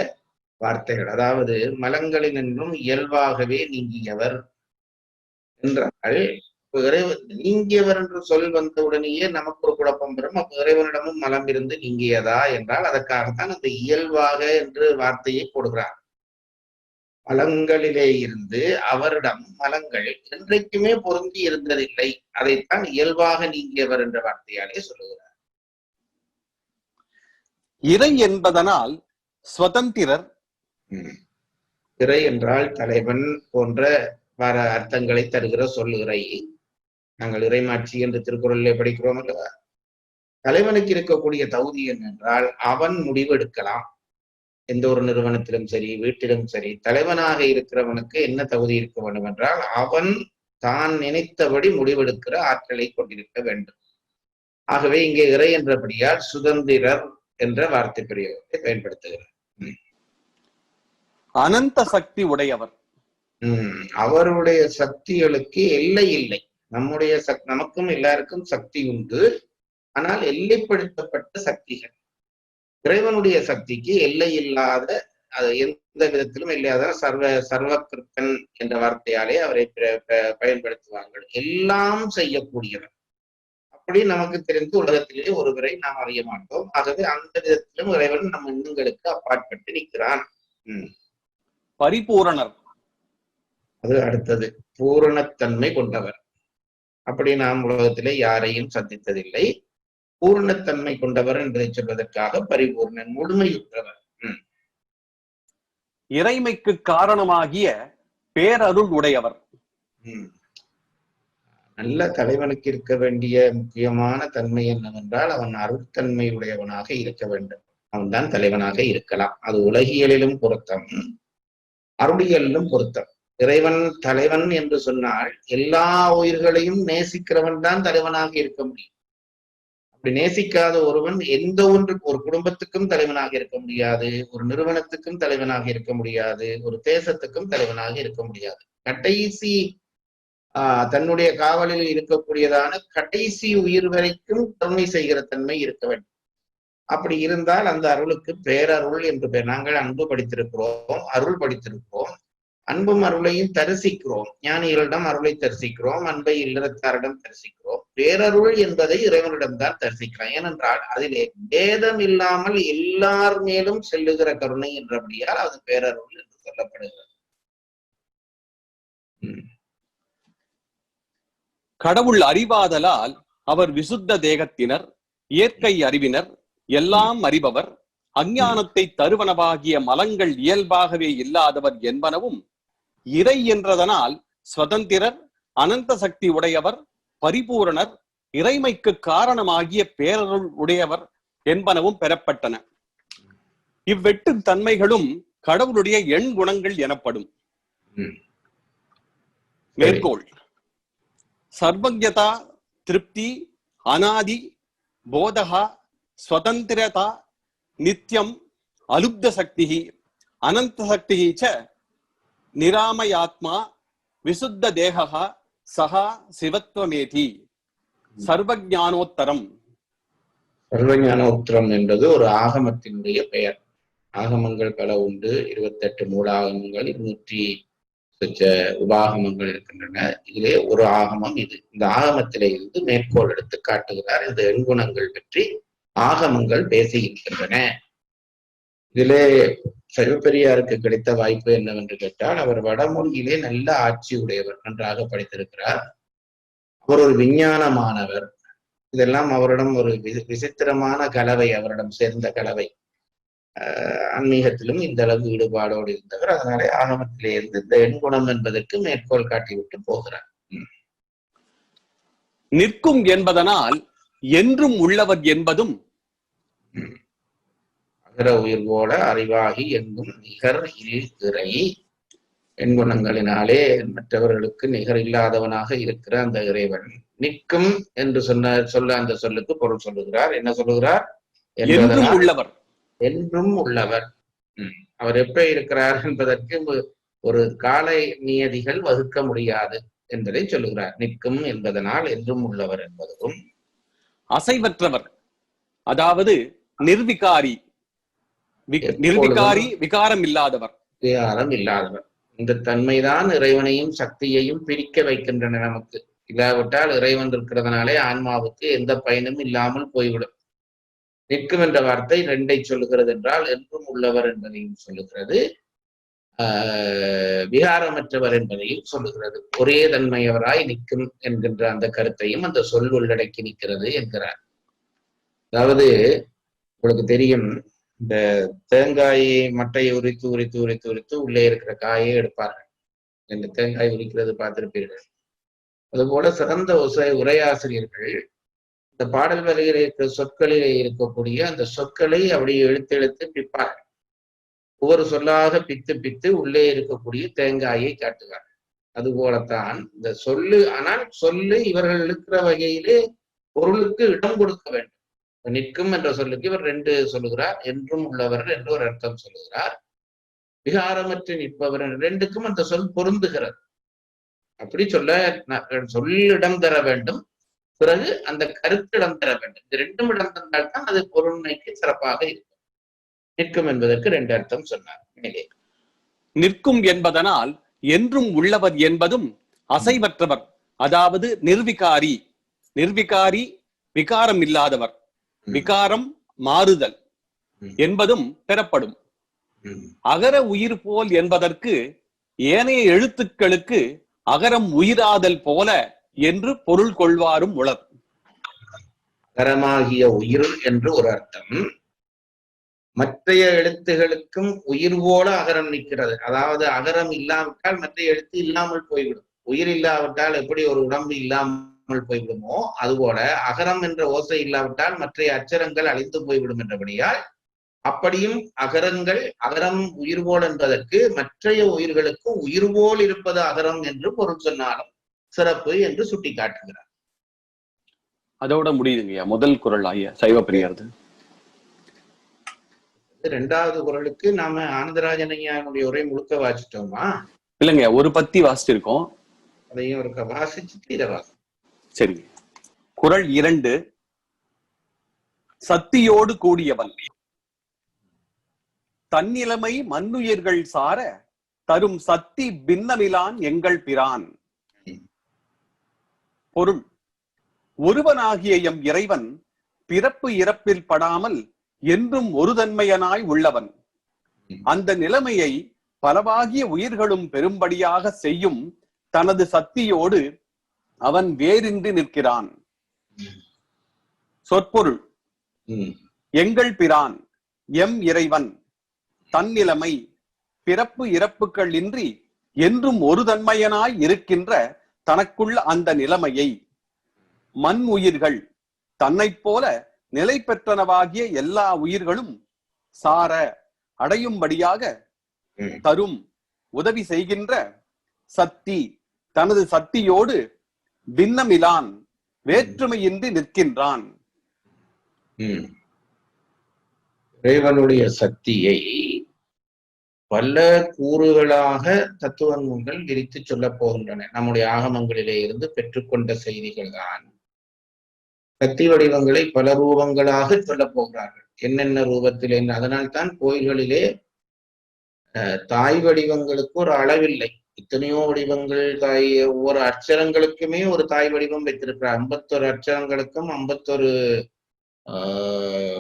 வார்த்தைகள். அதாவது மலங்களினின்றும் இயல்பாகவே நீங்கியவர் என்றால், நீங்கியவர் என்று சொல் வந்த உடனேயே நமக்கு ஒரு குழப்பம் பெறும். அப்ப இறைவனிடமும் மலம் இருந்து நீங்கியதா என்றால் அதற்காகத்தான் அந்த இயல்பாக என்று வார்த்தையை போடுகிறார். மலங்களிலே இருந்து அவரிடம் மலங்கள் என்றைக்குமே பொருந்தி இருந்ததில்லை. அதைத்தான் இயல்பாக நீங்கியவர் என்ற வார்த்தையாலே சொல்லுகிறார். இறை என்பதனால் சுதந்திரர். இறை என்றால் தலைவன் போன்ற வர அர்த்தங்களை தருகிற சொல் இறை. நாங்கள் இறைமாட்சி என்று திருக்குறளிலே படிக்கிறோம் அல்லவா? தலைவனுக்கு இருக்கக்கூடிய தகுதி என்னென்றால் அவன் முடிவெடுக்கலாம். எந்த ஒரு நிறுவனத்திலும் சரி, வீட்டிலும் சரி, தலைவனாக இருக்கிறவனுக்கு என்ன தகுதி இருக்க வேண்டும் என்றால் அவன் தான் நினைத்தபடி முடிவெடுக்கிற ஆற்றலை கொண்டிருக்க வேண்டும். ஆகவே இங்கே இறை என்றபடியால் சுதந்திரர் என்ற வார்த்தை பிரயோகத்தை பயன்படுத்துகிறார். அனந்த சக்தி உடையவர். அவருடைய சக்திகளுக்கு எல்லை இல்லை. நம்முடைய நமக்கும் எல்லாருக்கும் சக்தி உண்டு, ஆனால் எல்லைப்படுத்தப்பட்ட சக்திகள். இறைவனுடைய சக்திக்கு எல்லை இல்லாத, அது எந்த விதத்திலும் இல்லாத சர்வகிருத்தன் என்ற வார்த்தையாலே அவரை பயன்படுத்துவார்கள். எல்லாம் செய்யக்கூடியவர். அப்படி நமக்கு தெரிந்து உலகத்திலே ஒருவரை நாம் அறிய மாட்டோம். ஆகவே அந்த விதத்திலும் இறைவன் நம் எண்ணங்களுக்கு அப்பாற்பட்டு நிற்கிறான். பரிபூரணர். அது அடுத்தது, பூரணத்தன்மை கொண்டவர். அப்படி நாம் உலகத்திலே யாரையும் சந்தித்ததில்லை. பூரணத்தன்மை கொண்டவர் என்பதை சொல்வதற்காக பரிபூர்ணன், முழுமையுற்றவர். இறைமைக்கு காரணமாகிய பேரருள் உடையவர். நல்ல தலைவனுக்கு இருக்க வேண்டிய முக்கியமான தன்மை என்னவென்றால் அவன் அருட்தன்மை உடையவனாக இருக்க வேண்டும். அவன்தான் தலைவனாக இருக்கலாம். அது உலகியலிலும் பொருத்தம், அருளியலிலும் பொருத்தம். இறைவன் தலைவன் என்று சொன்னால் எல்லா உயிர்களையும் நேசிக்கிறவன் தான் தலைவனாக இருக்க முடியும். அப்படி நேசிக்காத ஒருவன் எந்த ஒன்றுக்கு, ஒரு குடும்பத்துக்கும் தலைவனாக இருக்க முடியாது, ஒரு நிறுவனத்துக்கும் தலைவனாக இருக்க முடியாது, ஒரு தேசத்துக்கும் தலைவனாக இருக்க முடியாது. கடைசி தன்னுடைய காவலில் இருக்கக்கூடியதான கடைசி உயிர் வரைக்கும் கருணை செய்கிற தன்மை இருக்க வேண்டும். அப்படி இருந்தால் அந்த அருளுக்கு பேரருள் என்று பெயர். நாங்கள் அன்பு படித்திருக்கிறோம், அருள் படித்திருக்கிறோம். அன்பும் அருளையும் தரிசிக்கிறோம். ஞானிகளிடம் அருளை தரிசிக்கிறோம், அன்பை இல்லறத்தாரிடம் தரிசிக்கிறோம். பேரருள் என்பதை இறைவனிடம்தான் தரிசிக்கிறோம். ஏனென்றால் அதிலே பேதம் இல்லாமல் எல்லார் மேலும் செல்லுகிற கருணை என்றபடியால் அது பேரருள் என்று சொல்லப்படுகிறது. கடவுள் அறிவாதலால் அவர் விசுத்த தேகத்தினர், இயற்கை அறிவினர், எல்லாம் அறிபவர், அஞ்ஞானத்தை தருவனவாகிய மலங்கள் இயல்பாகவே இல்லாதவர் என்பனவும், இறை என்றதனால் சுதந்திரர், அனந்த சக்தி உடையவர், பரிபூரணர், இறைமைக்கு காரணமாகிய பேரருள் உடையவர் என்பனவும் பெறப்பட்டன. இவ்வெட்டு தன்மைகளும் கடவுளுடைய எண் குணங்கள் எனப்படும். மேற்கோள்: சர்வஜதா, திருப்தி, அநாதி, போதகா, ஸ்வதந்திரதா, நித்யம், அலுப்த சக்தி, அனந்த சக்தி ச நிராமயாத்மா, விசுத்த தேகா, சகா சிவத்வமேதி. சர்வஞானோத்தரம். சர்வஞானோத்தரம் என்பது ஒரு ஆகமத்தினுடைய பெயர். ஆகமங்கள் பல உண்டு. 28 மூலாகமங்கள், 200 உபாகமங்கள் இருக்கின்றன. இதிலே ஒரு ஆகமம் இது. இந்த ஆகமத்திலே இருந்து மேற்கோள் எடுத்து காட்டுகிறார். இந்த எண்குணங்கள் பற்றி ஆகமங்கள் பேசியிருக்கின்றன. இதிலே சிவபெரியாருக்கு கிடைத்த வாய்ப்பு என்னவென்று கேட்டால், அவர் வடமொழியிலே நல்ல ஆட்சி உடையவர், நன்றாக படித்திருக்கிறார். அவர் ஒரு விஞ்ஞானமானவர். இதெல்லாம் அவரிடம் ஒரு விசித்திரமான கலவை, அவரிடம் சேர்ந்த கலவை. ஆன்மீகத்திலும் இந்த அளவு ஈடுபாடோடு இருந்தவர். அதனாலே ஆகமத்திலே இருந்து இந்த எண்குணம் என்பதற்கு மேற்கோள் காட்டிவிட்டு போகிறார். நிற்கும் என்பதனால் என்றும் உள்ளவர் என்பதும், அகர உயிர் போல அறிவாகி எங்கும் நிகர் இறை. எண்குணங்களினாலே மற்றவர்களுக்கு நிகர் இல்லாதவனாக இருக்கிற அந்த இறைவன் நிற்கும் என்று சொல்ல அந்த சொல்லுக்கு பொருள் சொல்லுகிறார். என்ன சொல்லுகிறார்? என்றும் உள்ளவர், என்றும் உள்ளவர். அவர் எப்ப இருக்கிறார் என்பதற்கு ஒரு கால நியதிகள் வகுக்க முடியாது என்பதை சொல்லுகிறார். நிற்கும் என்பதனால் என்றும் உள்ளவர் என்பதும், அசைவற்றவர், அதாவது நிர்விகாரி, நிர்விகாரி, விகாரம் இல்லாதவர். விகாரம் இல்லாதவர். இந்த தன்மைதான் இறைவனையும் சக்தியையும் பிரிக்க வைக்கின்றன நமக்கு. இல்லாவிட்டால் இறைவன் இருக்கிறதுனாலே ஆன்மாவுக்கு எந்த பயனும் இல்லாமல் போய்விடும். நிற்கும் என்ற வார்த்தை 2 சொல்லுகிறது என்றால், என்றும் உள்ளவர் என்பதையும் சொல்லுகிறது, விகாரமற்றவர் என்பதையும் சொல்லுகிறது. ஒரே தன்மையவராய் நிற்கும் என்கின்ற அந்த கருத்தையும் அந்த சொல் உள்ளடக்கி நிற்கிறது என்கிறார். அதாவது உங்களுக்கு தெரியும், இந்த தேங்காயை மட்டையை உரித்து உரித்து உரித்து உரித்து உள்ளே இருக்கிற காயை எடுப்பார்கள். இந்த தேங்காய் உரிக்கிறது பார்த்திருப்பீர்கள். அதுபோல சிறந்த உரையாசிரியர்கள் இந்த பாடல் வரிகளில் இருக்கிற சொற்களிலே இருக்கக்கூடிய அந்த சொற்களை அப்படியே இழுத்து இழுத்து பிப்பார்கள். ஒவ்வொரு சொல்லாக பித்து பித்து உள்ளே இருக்கக்கூடிய தேங்காயை காட்டுவார். அதுபோலத்தான் இந்த சொல்லு. ஆனால் சொல்லு இவர்கள் இருக்கிற வகையிலே பொருளுக்கு இடம் கொடுக்க வேண்டும். நிற்கும் என்ற சொல்லுக்கு இவர் 2 சொல்லுகிறார். என்றும் உள்ளவர் என்று ஒரு அர்த்தம் சொல்லுகிறார். விகாரமற்று நிற்பவர் 2க்கும் அந்த சொல் பொருந்துகிறது. அப்படி சொல்லிடம் தர வேண்டும், பிறகு அந்த கருத்திடம் தர வேண்டும். இந்த 2ம் இடம் தந்தால்தான் அது பொருண்மைக்கு சிறப்பாக இருக்கும். நிற்கும் என்பதற்கு 2 அர்த்தம் சொன்னார். மேலே நிற்கும் என்பதனால் என்றும் உள்ளவர் என்பதும், அசைவற்றவர், அதாவது நிர்விகாரி, நிர்விகாரி விகாரம் இல்லாதவர், விகாரம் மாறுதல் என்பதும் பெறப்படும். அகர உயிர் போல் என்பதற்கு ஏனைய எழுத்துக்களுக்கு அகரம் உயிராதல் போல என்று பொருள் கொள்வாரும் உளர். அகரமாகிய உயிர் என்று ஒரு அர்த்தம். மற்றைய எழுத்துகளுக்கும் உயிர் போல அகரம் நிற்கிறது. அதாவது அகரம் இல்லாவிட்டால் மற்ற எழுத்து இல்லாமல் போய்விடும். உயிர் இல்லாவிட்டால் எப்படி ஒரு உடம்பு இல்லாமல் போய்விடுமோ அதுபோல அகரம் என்ற ஓசை இல்லாவிட்டால் மற்ற அச்சரங்கள் அழிந்து போய்விடும் என்றபடியால், அப்படியும் அகரம் உயிர் போல் என்பதற்கு மற்றைய உயிர்களுக்கு உயிர் போல் இருப்பது அகரம் என்று பொருள் சொன்னாலும் சிறப்பு என்று சுட்டி காட்டுகிறார். அதோட முடியுதுங்கய்யா முதல் குறள் ஐயா சைவ பிரியர்து. இரண்டாவது குறளுக்கு நாம ஆனந்தராஜன் ஐயாவுடைய உரை முழுக்க வாசிட்டோமா? இல்லைங்கய்யா, ஒரு பத்தி வாசிச்சிருக்கோம். அதையும் ஒரு வாசிச்சுட்டு இதை வாசி. சரிங்க. குறள் 2. சத்தியோடு கூடியவன் தன்னிலைமை மன்னுயிர்கள் சார தரும் சத்தி பின்னமிலான் எங்கள் பிரான். பொருள்: ஒருவனாகிய எம் இறைவன் பிறப்பு இறப்பில் படாமல் என்றும் ஒரு தன்மையனாய் உள்ளவன். அந்த நிலைமையை பலவாகிய உயிர்களும் பெரும்படியாக செய்யும் தனது சக்தியோடு அவன் வேறின்றி நிற்கிறான். சொற்பொருள்: எங்கள் பிரான் எம் இறைவன் தன்னிலைமை பிறப்பு இறப்புகள் இன்றி என்றும் ஒரு தன்மையனாய் இருக்கின்ற தனக்குள்ள அந்த நிலைமையை மண் உயிர்கள் தன்னைப் போல நிலை பெற்றனவாகிய எல்லா உயிர்களும் சார அடையும்படியாக தரும் உதவி செய்கின்ற சக்தி தனது சக்தியோடு பின்னமிலான் வேற்றுமையின்றி நிற்கின்றான். இறைவனுடைய சக்தியை பல கூறுகளாக தத்துவ நூல்கள் விரித்து சொல்ல போகின்றன. நம்முடைய ஆகமங்களிலே இருந்து பெற்றுக்கொண்ட செய்திகள் தான் சக்தி வடிவங்களை பல ரூபங்களாக சொல்ல போகிறார்கள். என்னென்ன ரூபத்தில் என்ன. அதனால்தான் கோயில்களிலே தாய் வடிவங்களுக்கு ஒரு அளவில்லை. எத்தனையோ வடிவங்கள் தாய், ஒவ்வொரு அட்சரங்களுக்குமே ஒரு தாய் வடிவம் வைத்திருக்கிறார். 51 அட்சரங்களுக்கும் 51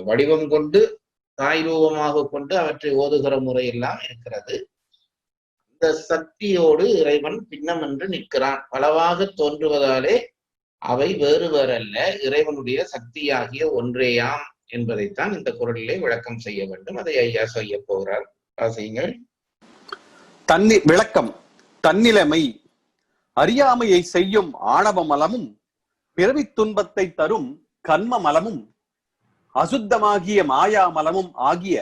வடிவம் கொண்டு தாய் ரூபமாக கொண்டு அவற்றை ஓதுகிற முறை எல்லாம் இருக்கிறது. இந்த சக்தியோடு இறைவன் பின்னம் என்று நிற்கிறான். பலவாக தோன்றுவதாலே அவை வேறு வேறல்ல, இறைவனுடைய சக்தியாகிய ஒன்றேயாம் என்பதைத்தான் இந்த குறளிலே விளக்கம் செய்ய வேண்டும். அதை ஐயா செய்ய போகிறார். வாசியுங்கள். விளக்கம்: தன்னிலைமை அறியாமையை செய்யும் ஆணவ மலமும் பிறவி துன்பத்தை தரும் கர்ம மலமும் அசுத்தமாகிய மாயா மலமும் ஆகிய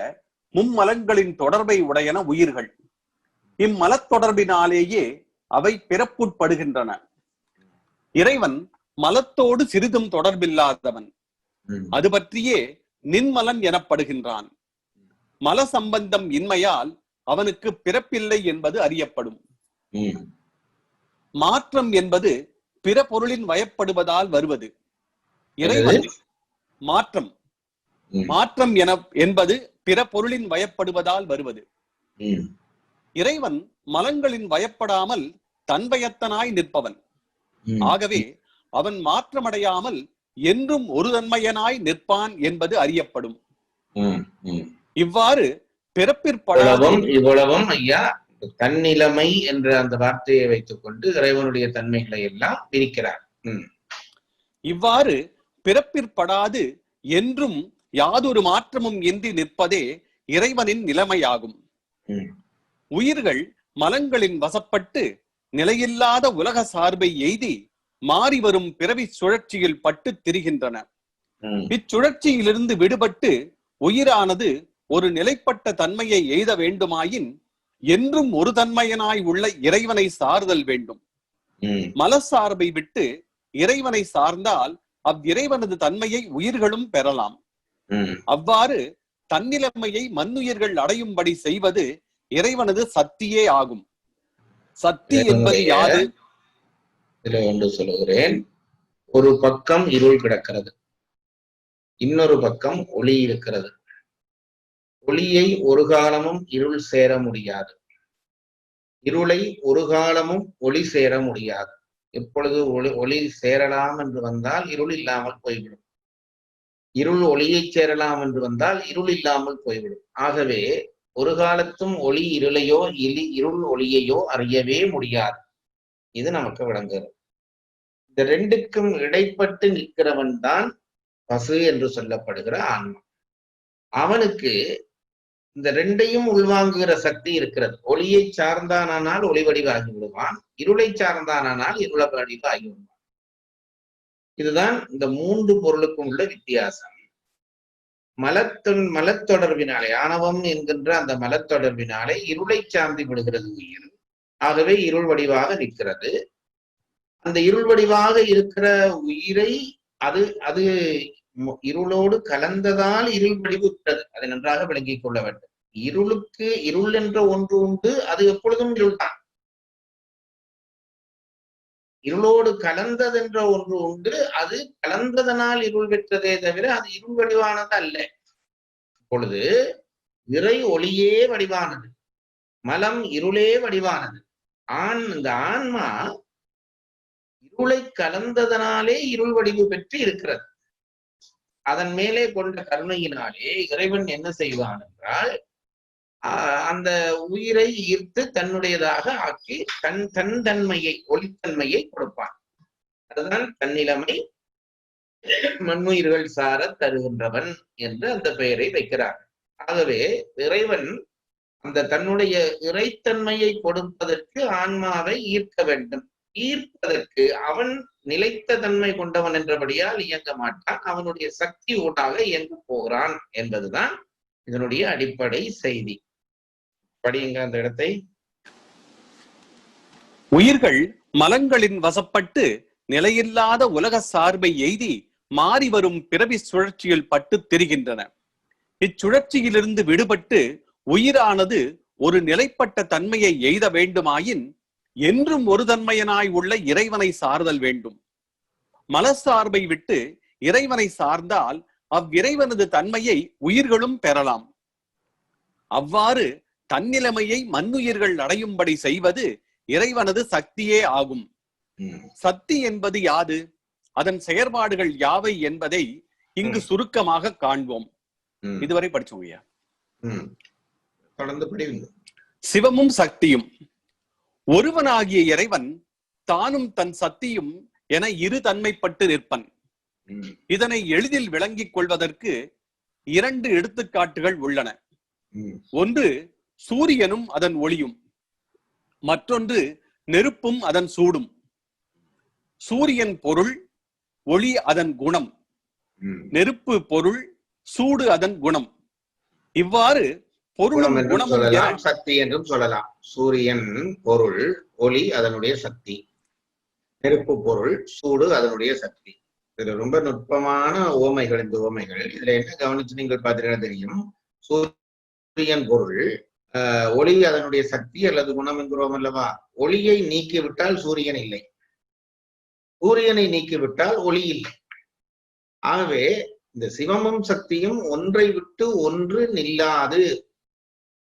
மும்மலங்களின் தொடர்பை உடையன உயிர்கள். இம்மலத்தொடர்பினாலேயே அவை பிறப்புட்படுகின்றன. இறைவன் மலத்தோடு சிறிதும் தொடர்பில்லாதவன். அது பற்றியே நின்மலன் எனப்படுகின்றான். மல சம்பந்தம் இன்மையால் அவனுக்கு பிறப்பில்லை என்பது அறியப்படும். மாற்றம் என்பது பிற பொருளின் வயப்படுவதால் வருவது. இறைவன் மாற்றம் மாற்றம் என்பது பிற பொருளின் வயப்படுவதால் வருவது. இறைவன் மலங்களின் வயப்படாமல் தன்வயத்தனாய் நிற்பவன். ஆகவே அவன் மாற்றமடையாமல் என்றும் ஒரு தன்மையனாய் நிற்பான் என்பது அறியப்படும். இவ்வாறு பிறப்பிற்படாதும் இவ்வளவும் ஐயா தன்னிலைமை என்ற அந்த வார்த்தையை வைத்துக் கொண்டு இறைவனுடைய தன்மைகளை எல்லாம் பிரிக்கிறார். இவ்வாறு பிறப்பிற்படாது என்றும் யாதொரு மாற்றமும் இன்றி நிற்பதே இறைவனின் நிலைமையாகும். உயிர்கள் மலங்களின் வசப்பட்டு நிலையில்லாத உலக சார்பை எய்தி மாறி வரும் பிறவி சுழற்சியில் பட்டு திரிகின்றன. இச்சுழற்சியிலிருந்து விடுபட்டு உயிரானது ஒரு நிலைப்பட்ட தன்மையை எய்த வேண்டுமாயின் என்றும் ஒரு தன்மையனாய் உள்ள இறைவனை சார்தல் வேண்டும். மலசார்பை விட்டு இறைவனை சார்ந்தால் அவ்விறைவனது தன்மையை உயிர்களும் பெறலாம். அவ்வாறு தன்னிலைமையை மண்ணுயிர்கள் அடையும்படி செய்வது இறைவனது சக்தியே ஆகும். சக்தி என்பது யாது? இதுல ஒன்று சொல்லுகிறேன். ஒரு பக்கம் இருள் கிடக்கிறது, இன்னொரு பக்கம் ஒளி இருக்கிறது. ஒளியை ஒரு காலமும் இருள் சேர முடியாது, இருளை ஒரு காலமும் ஒளி சேர முடியாது. எப்பொழுது ஒளி சேரலாம் என்று வந்தால் இருள் இல்லாமல் போய்விடும். இருள் ஒளியை சேரலாம் என்று வந்தால் இருள் இல்லாமல் போய்விடும். ஆகவே ஒரு காலத்தும் ஒளி இருளையோ இருள் ஒளியையோ அறியவே முடியாது. இது நமக்கு விளங்குகிறது. இந்த ரெண்டுக்கும் இடைப்பட்டு நிற்கிறவன் தான் பசு என்று சொல்லப்படுகிற ஆன்மா. அவனுக்கு இந்த ரெண்டையும் உள்வாங்குகிற சக்தி இருக்கிறது. ஒளியை சார்ந்தானால் ஒளி வடிவாகி விடுவான், இருளை சார்ந்தானால் இருள வடிவாகி விடுவான். இதுதான் இந்த 3 பொருளுக்கும் உள்ள வித்தியாசம். மலத்தொடர்பினாலே, ஆணவம் என்கின்ற அந்த மலத்தொடர்பினாலே இருளை சார்ந்து விடுகிறது உயிர். ஆகவே இருள் வடிவாக நிற்கிறது. அந்த இருள் வடிவாக இருக்கிற உயிரை அது அது இருளோடு கலந்ததால் இருள் வடிவுற்றது. அதை நன்றாக விளங்கிக் கொள்ள வேண்டும். இருளுக்கு இருள் என்ற ஒன்று உண்டு, அது எப்பொழுதும் இருள்தான். இருளோடு கலந்ததென்ற ஒன்று உண்டு, அது கலந்ததனால் இருள் பெற்றதே தவிர அது இருள் வடிவானது அல்ல. இப்பொழுது இறை ஒளியே வடிவானது, மலம் இருளே வடிவானது. இந்த ஆன்மா இருளை கலந்ததனாலே இருள் வடிவு பெற்று இருக்கிறது. அதன் மேலே கொண்ட கருணையினாலே இறைவன் என்ன செய்வான் என்றால், அந்த உயிரை ஈர்த்து தன்னுடையதாக ஆக்கி தன்மையை ஒளித்தன்மையை கொடுப்பான். அதுதான் தன்னிலைமை மண்ணுயிர்கள் சார தருகின்றவன் என்று அந்த பெயரை வைக்கிறார். ஆகவே இறைவன் அந்த தன்னுடைய இறைத்தன்மையை கொடுப்பதற்கு ஆன்மாவை ஈர்க்க வேண்டும். ஈர்ப்பதற்கு அவன் நிலைத்த தன்மை கொண்டவன் என்றபடியால் இயங்க மாட்டான், அவனுடைய சக்தி ஊடாக இயங்க போகிறான் என்பதுதான் இதனுடைய அடிப்படை செய்தி. படியுங்க அந்த இடத்தை. உயிர்கள் மலங்களின் வசப்பட்டு நிலையில்லாத உலக சார்பை எய்தி மாறி வரும் பிறவி சுழற்சியில் பட்டு திரிகின்றன. இச்சுழற்சியிலிருந்து விடுபட்டு உயிரானது ஒரு நிலைப்பட்ட தன்மையை எய்த வேண்டுமாயின் என்றும் ஒரு தன்மையனாய் உள்ள இறைவனை சார்தல் வேண்டும். மலசார்பை விட்டு இறைவனை சார்ந்தால் அவ்விறைவனது தன்மையை உயிர்களும் பெறலாம். அவ்வாறு தன்னிலைமையை மண்ணுயிர்கள் அடையும்படி செய்வது இறைவனது சக்தியே ஆகும். சக்தி என்பது யாது, அதன் செயற்பாடுகள் யாவை என்பதை இங்கு சுருக்கமாக காண்போம். இதுவரை படிச்சோங்க. சிவமும் சக்தியும். ஒருவனாகிய இறைவன் தானும் தன் சக்தியும் என இரு தன்மைப்பட்டு நிற்பன். இதனை எளிதில் விளங்கிக் கொள்வதற்கு 2 எடுத்துக்காட்டுகள் உள்ளன. ஒன்று சூரியனும் அதன் ஒளியும், மற்றொன்று நெருப்பும் அதன் சூடும். சூரியன் பொருள், ஒளி அதன் குணம். நெருப்பு பொருள், சூடு அதன் குணம். இவ்வாறு பொருளும் குணமும் சக்தி என்றும் சொல்லலாம். சூரியன் பொருள், ஒளி அதனுடைய சக்தி, நெருப்பு பொருள், சூடு அதனுடைய சக்தி. இதுல ரொம்ப நுட்பமான ஓமைகள் இந்த ஓமைகள். இதுல என்ன கவனிச்சு நீங்கள் பார்த்தீங்கன்னா தெரியும். சூரியன் பொருள், ஒளி அதனுடைய சக்தி அல்லது குணம் என்கிறோம் அல்லவா. ஒளியை நீக்கிவிட்டால் சூரியன் இல்லை, சூரியனை நீக்கிவிட்டால் ஒளி இல்லை. ஆகவே இந்த சிவமும் சக்தியும் ஒன்றை விட்டு ஒன்று நில்லாது,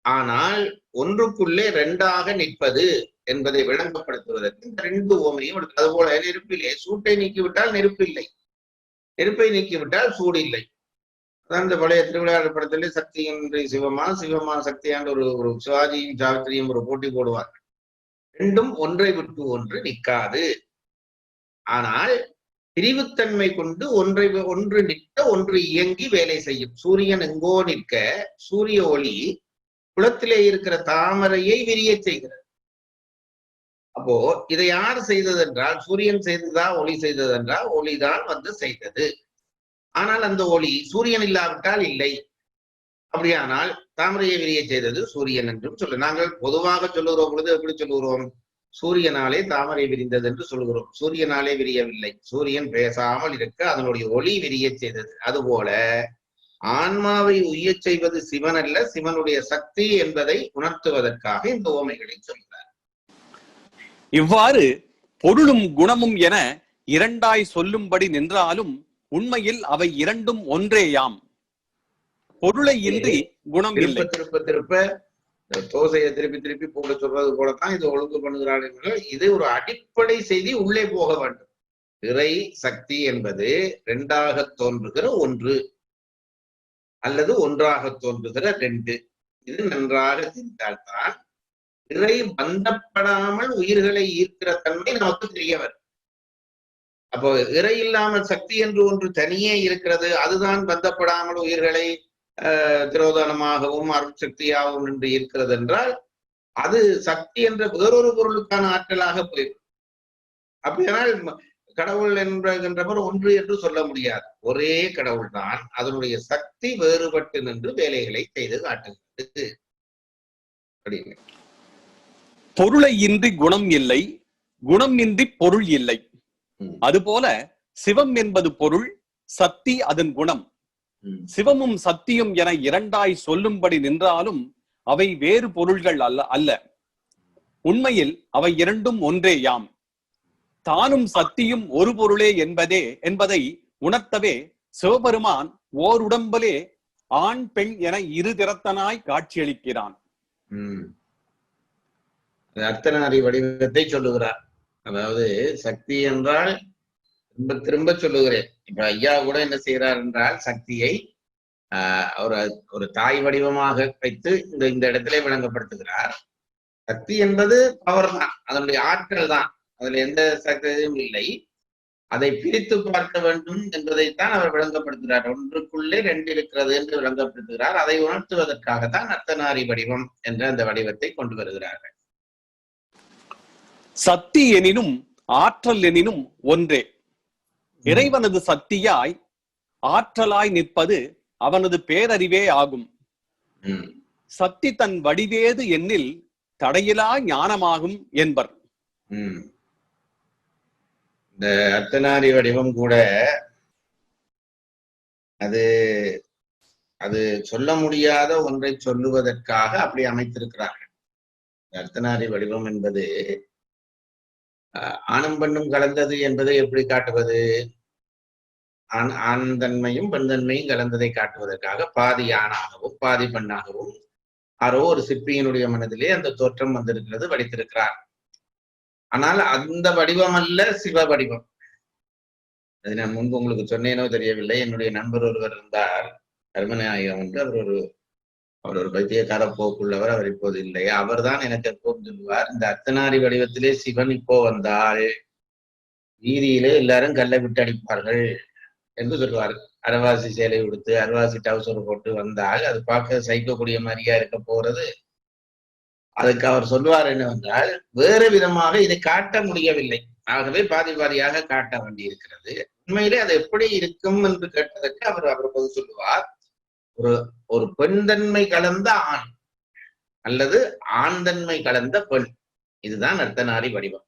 ஆனால் ஒன்றுக்குள்ளே 2ஆக நிற்பது என்பதை விளங்கப்படுத்துவதற்கு இந்த 2 ஓமையும். அதுபோல நெருப்பிலே சூட்டை நீக்கிவிட்டால் நெருப்பு இல்லை, நெருப்பை நீக்கிவிட்டால் சூடு இல்லை. அதான் இந்த பழைய திருவிளையாடல் படத்திலே சக்தியின்றி சிவமா, சிவமா சக்தியான்ற ஒரு சிவாஜியும் சாவித்திரியும் ஒரு போட்டி போடுவார்கள். 2ம் ஒன்றை விட்டு ஒன்று நிற்காது. ஆனால் பிரிவுத்தன்மை கொண்டு ஒன்று நிற்க ஒன்று இயங்கி வேலை செய்யும். சூரியன் எங்கோ நிற்க சூரிய ஒளி குளத்திலே இருக்கிற தாமரையை விரிய செய்கிறது. அப்போ இதை யார் செய்தது என்றால், சூரியன் செய்ததா ஒளி செய்தது என்றால் ஒளிதான் வந்து செய்தது. ஆனால் அந்த ஒளி சூரியன் இல்லாவிட்டால் இல்லை. அப்படியானால் தாமரையை விரிய செய்தது சூரியன் என்றும் சொல்ல. நாங்கள் பொதுவாக சொல்லுகிறோம் பொழுது எப்படி சொல்லுகிறோம்? சூரியனாலே தாமரை விரிந்தது என்று சொல்கிறோம். சூரியனாலே விரியவில்லை, சூரியன் பேசாமல் இருக்க அதனுடைய ஒளி விரிய செய்தது. அதுபோல ஆன்மாவை உய்ய செய்வது சிவன் அல்ல, சிவனுடைய சக்தி என்பதை உணர்த்துவதற்காக இந்த ஓமைகளை சொல்கிறார். இவ்வாறு பொருளும் குணமும் என 2ஆய் சொல்லும்படி நின்றாலும் உண்மையில் அவை 2ம் ஒன்றேயாம். பொருளை இன்றி குணம் இல்லை. திருப்ப தோசையை திருப்பி போட சொல்றது போலத்தான் இது ஒழுங்கு பண்ணுகிறார்கள். இது ஒரு அடிப்படை செய்தி, உள்ளே போக வேண்டும். இறை சக்தி என்பது 2ஆக தோன்றுகிற ஒன்று அல்லது ஒன்றாக தோன்றுகிற 2. இது நன்றாக தெரிந்தால்தான் இறை பந்தப்படாமல் உயிர்களை ஈர்க்கிற தன்மை நமக்கு தெரிய வரும். அப்போ இறை இல்லாமல் சக்தி என்று ஒன்று தனியே இருக்கிறது, அதுதான் பந்தப்படாமல் உயிர்களை திரோதானமாகவும் அருள் சக்தியாகவும் என்று இருக்கிறது என்றால் அது சக்தி என்ற வேறொரு பொருளுக்கான ஆற்றலாக போயிடும். அப்படியானால் கடவுள் என்கின்றவர் ஒன்று என்று சொல்ல முடியாது. ஒரே கடவுள் தான், அதனுடைய சக்தி வேறுபட்டு நின்று வேலைகளை செய்து காட்டுகிறது. பொருளை இன்றி குணம் இல்லை, குணம் இன்றி பொருள் இல்லை. அதுபோல சிவம் என்பது பொருள், சக்தி அதன் குணம். சிவமும் சத்தியும் என இரண்டாய் சொல்லும்படி நின்றாலும் அவை வேறு பொருள்கள் அல்ல. உண்மையில் அவை இரண்டும் ஒன்றேயாம். தானும் சத்தியும் ஒரு பொருளே என்பதை உணர்த்தவே சிவபெருமான் ஓர் உடம்பிலே ஆண் பெண் என இரு திறத்தனாய் காட்சியளிக்கிறான். அர்த்தநாரி வடிவத்தை சொல்லுகிறார். அதாவது சக்தி என்றால் திரும்ப திரும்ப சொல்லுகிறேன். இப்ப ஐயா கூட என்ன செய்கிறார் என்றால் சக்தியை ஒரு தாய் வடிவமாக வைத்து இந்த இடத்திலே விளங்கப்படுத்துகிறார். சக்தி என்பது பவர் தான், அதனுடைய ஆற்றல் தான், அதுல எந்த சக்தியும் இல்லை. அதை பிரித்து பார்க்க வேண்டும் என்பதைத்தான் அவர் விளங்கப்படுத்துகிறார். ஒன்றுக்குள்ளே ரெண்டு இருக்கிறது என்று விளங்கப்படுத்துகிறார். அதை உணர்த்துவதற்காகத்தான் அர்த்தநாரி வடிவம் என்ற அந்த வடிவத்தை கொண்டு வருகிறார்கள். சக்தி எனினும் ஆற்றல் எனினும் ஒன்றே. இறைவனது சக்தியாய் ஆற்றலாய் நிற்பது அவனது பேரறிவே ஆகும். சக்தி தன் வடிவேது எண்ணில் தடையிலா ஞானமாகும் என்பர். இந்த அர்த்தநாரி வடிவம் கூட அது சொல்ல முடியாத ஒன்றை சொல்லுவதற்காக அப்படி அமைத்திருக்கிறார்கள். அர்த்தநாரி வடிவம் என்பது ஆணும் பெண்ணும் கலந்தது என்பதை எப்படி காட்டுவது? ஆண் தன்மையும் பெண் தன்மையும் கலந்ததை காட்டுவதற்காக பாதி ஆணாகவும் பாதி பெண்ணாகவும் யாரோ ஒரு சிற்பியினுடைய மனதிலே அந்த தோற்றம் வந்திருக்கிறது, வடித்திருக்கிறார். ஆனால் அந்த வடிவம் அல்ல சிவ வடிவம். அது நான் முன்பு உங்களுக்கு சொன்னேனோ தெரியவில்லை. என்னுடைய நண்பர் ஒருவர் இருந்தார், கர்மநாயகம் என்று. அவர் ஒரு பைத்தியக்கார போக்குள்ளவர். அவர் இப்போது இல்லை. அவர் தான் எனக்கு எப்போது சொல்லுவார், இந்த அர்த்தநாரி வடிவத்திலே சிவன் இப்போ வந்தால் வீதியிலே எல்லாரும் கல்லை விட்டு அடிப்பார்கள் என்று சொல்லுவார். அரவாசி சேலை உடுத்து அரவாசி டவுசர் போட்டு வந்தால் அது பார்க்க சகிக்கக்கூடிய மாதிரியா இருக்க போறது. அதுக்கு அவர் சொல்லுவார் என்னவென்றால், வேறு விதமாக இதை காட்ட முடியவில்லை, ஆகவே பாதி பாதியாக காட்ட வேண்டி இருக்கிறது. உண்மையிலே அது எப்படி இருக்கும் என்று கேட்டதற்கு அவர் பொது சொல்லுவார், ஒரு பெண் தன்மை கலந்த ஆண் அல்லது ஆண் தன்மை கலந்த பெண், இதுதான் அர்த்தநாரி வடிவம்.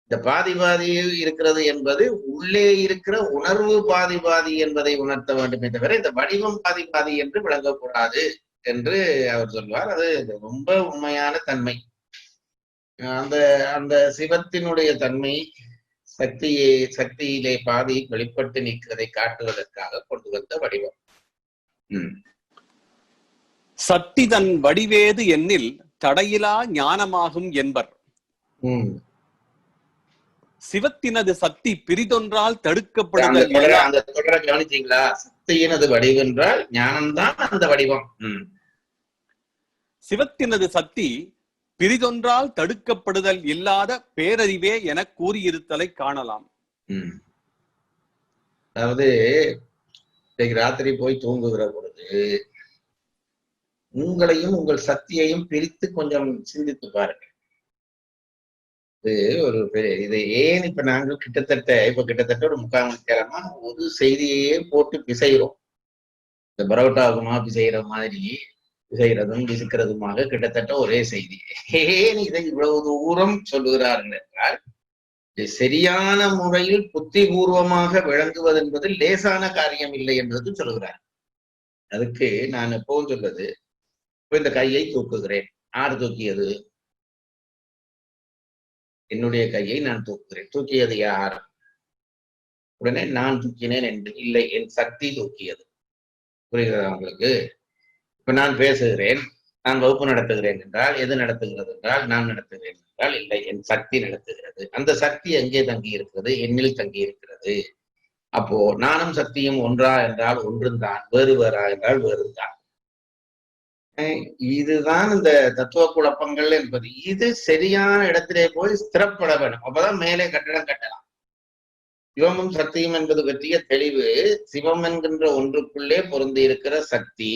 இந்த பாதி பாதி இருக்கிறது என்பது உள்ளே இருக்கிற உணர்வு பாதி பாதி என்பதை உணர்த்த வேண்டுமே தவிர இந்த வடிவம் பாதி பாதி என்று விளங்கக்கூடாது என்று அவர் சொல்வார். அது ரொம்ப உண்மையான தன்மை. அந்த சிவத்தினுடைய தன்மை சக்தியிலே பாதி வெளிப்பட்டு நிற்கிறதை காட்டுவதற்காக கொண்டு வந்த வடிவம். சக்தி தன் வடிவேது எண்ணில் தடையிலா ஞானமாகும் என்பர். சிவத்தினது சக்தி பிரிதொன்றால் தடுக்கப்படுதல். அந்த தொடரை கவனிச்சீங்களா? சக்தியினது வடிவென்றால் ஞானம்தான் அந்த வடிவம். சிவத்தினது சக்தி பிரிதொன்றால் தடுக்கப்படுதல் இல்லாத பேரறிவே என கூறியிருத்தலை காணலாம். அதாவது ராத்திரி போய் தூங்குகிற பொழுது உங்களையும் உங்கள் சக்தியையும் பிரித்து கொஞ்சம் சிந்தித்து பாருங்க. இதை ஏன் இப்ப நாங்கள் கிட்டத்தட்ட ஒரு 3/4 மணி நேரமா ஒரு செய்தியே போட்டு பிசைகிறோம். இந்த பரோட்டாவுமா பிசைகிற மாதிரி பிசைகிறதும் பிசுக்கிறதுமாக கிட்டத்தட்ட ஒரே செய்தி. ஏன் இதை இவ்வளவு தூரம் சொல்லுகிறார்கள் என்றால், சரியான முறையில் புத்திபூர்வமாக விளங்குவது என்பது லேசான காரியம் இல்லை என்பது சொல்லுகிறார். அதுக்கு நான் எப்பவும் சொல்வது, இந்த கையை தூக்குகிறேன். யார் தூக்கியது? என்னுடைய கையை நான் தூக்குகிறேன். தூக்கியது யார்? உடனே நான் தூக்கினேன் என்று இல்லை, என் சக்தி தூக்கியது. புரிகிறதா உங்களுக்கு? இப்ப நான் பேசுகிறேன், நான் வகுப்பு நடத்துகிறேன் என்றால் எது நடத்துகிறது என்றால் நான் நடத்துகிறேன் என்றால் இல்லை, என் சக்தி நடத்துகிறது. அந்த சக்தி எங்கே தங்கி இருக்கிறது? என்னில் தங்கி இருக்கிறது. அப்போ நானும் சக்தியும் ஒன்றா என்றால் ஒன்றும் தான், வேறு வேறா என்றால் வேறு தான். இதுதான் இந்த தத்துவ குழப்பங்கள் என்பது. இது சரியான இடத்திலே போய் ஸ்திரப்பட வேண்டும். அப்பதான் மேலே கட்டடம் கட்டலாம். சிவமும் சக்தியும் என்பது பற்றிய தெளிவு, சிவம் என்கின்ற ஒன்றுக்குள்ளே பொருந்தி இருக்கிற சக்தி,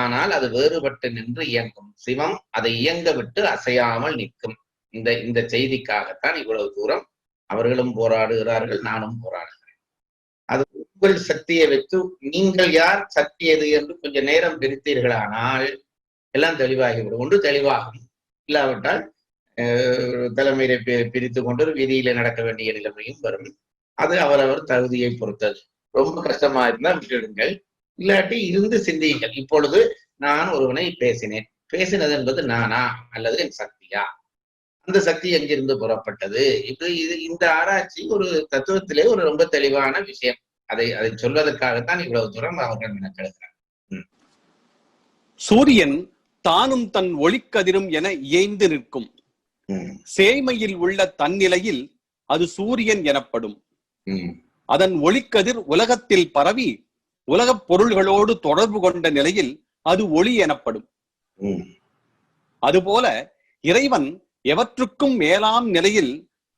ஆனால் அது வேறுபட்டு நின்று இயங்கும். சிவம் அதை இயங்க விட்டு அசையாமல் நிற்கும். இந்த செய்திக்காகத்தான் இவ்வளவு தூரம் அவர்களும் போராடுகிறார்கள், நானும் போராடுகிறேன். அது உங்கள் சக்தியை வைத்து நீங்கள் யார், சக்தி எது என்று கொஞ்சம் நேரம் பிரித்தீர்களானால் எல்லாம் தெளிவாகிவிடும். ஒன்று தெளிவாகும், இல்லாவிட்டால் தலைமையில பிரித்து கொண்டு ஒரு விதியில நடக்க வேண்டிய நிலைமையும் வரும். அது அவரவர் தகுதியை பொறுத்தது. ரொம்ப கஷ்டமா இருந்தா விட்டுடுங்கள், இல்லாட்டி இருந்து சிந்தியுங்கள். இப்பொழுது நான் ஒருவனை பேசினேன், பேசினது என்பது நானா அல்லது என் சக்தியா? அந்த சக்தி எங்கிருந்து புறப்பட்டது? இது இந்த ஆராய்ச்சி ஒரு தத்துவத்திலே ஒரு ரொம்ப தெளிவான விஷயம். அதை அதை சொல்வதற்காகத்தான் இவ்வளவு தூரம் அவர்கள் மெனக்கெடுக்கிறார். சூரியன் தானும் தன் ஒளிக்கதிரும் என இயைந்து நிற்கும். சேய்மையில் உள்ள தன்னிலையில் அது சூரியன் எனப்படும். அதன் ஒளிக்கதிர் உலகத்தில் பரவி உலகப் பொருள்களோடு தொடர்பு கொண்ட நிலையில் அது ஒளி எனப்படும். அதுபோல இறைவன் எவற்றுக்கும் மேலாம் நிலையில்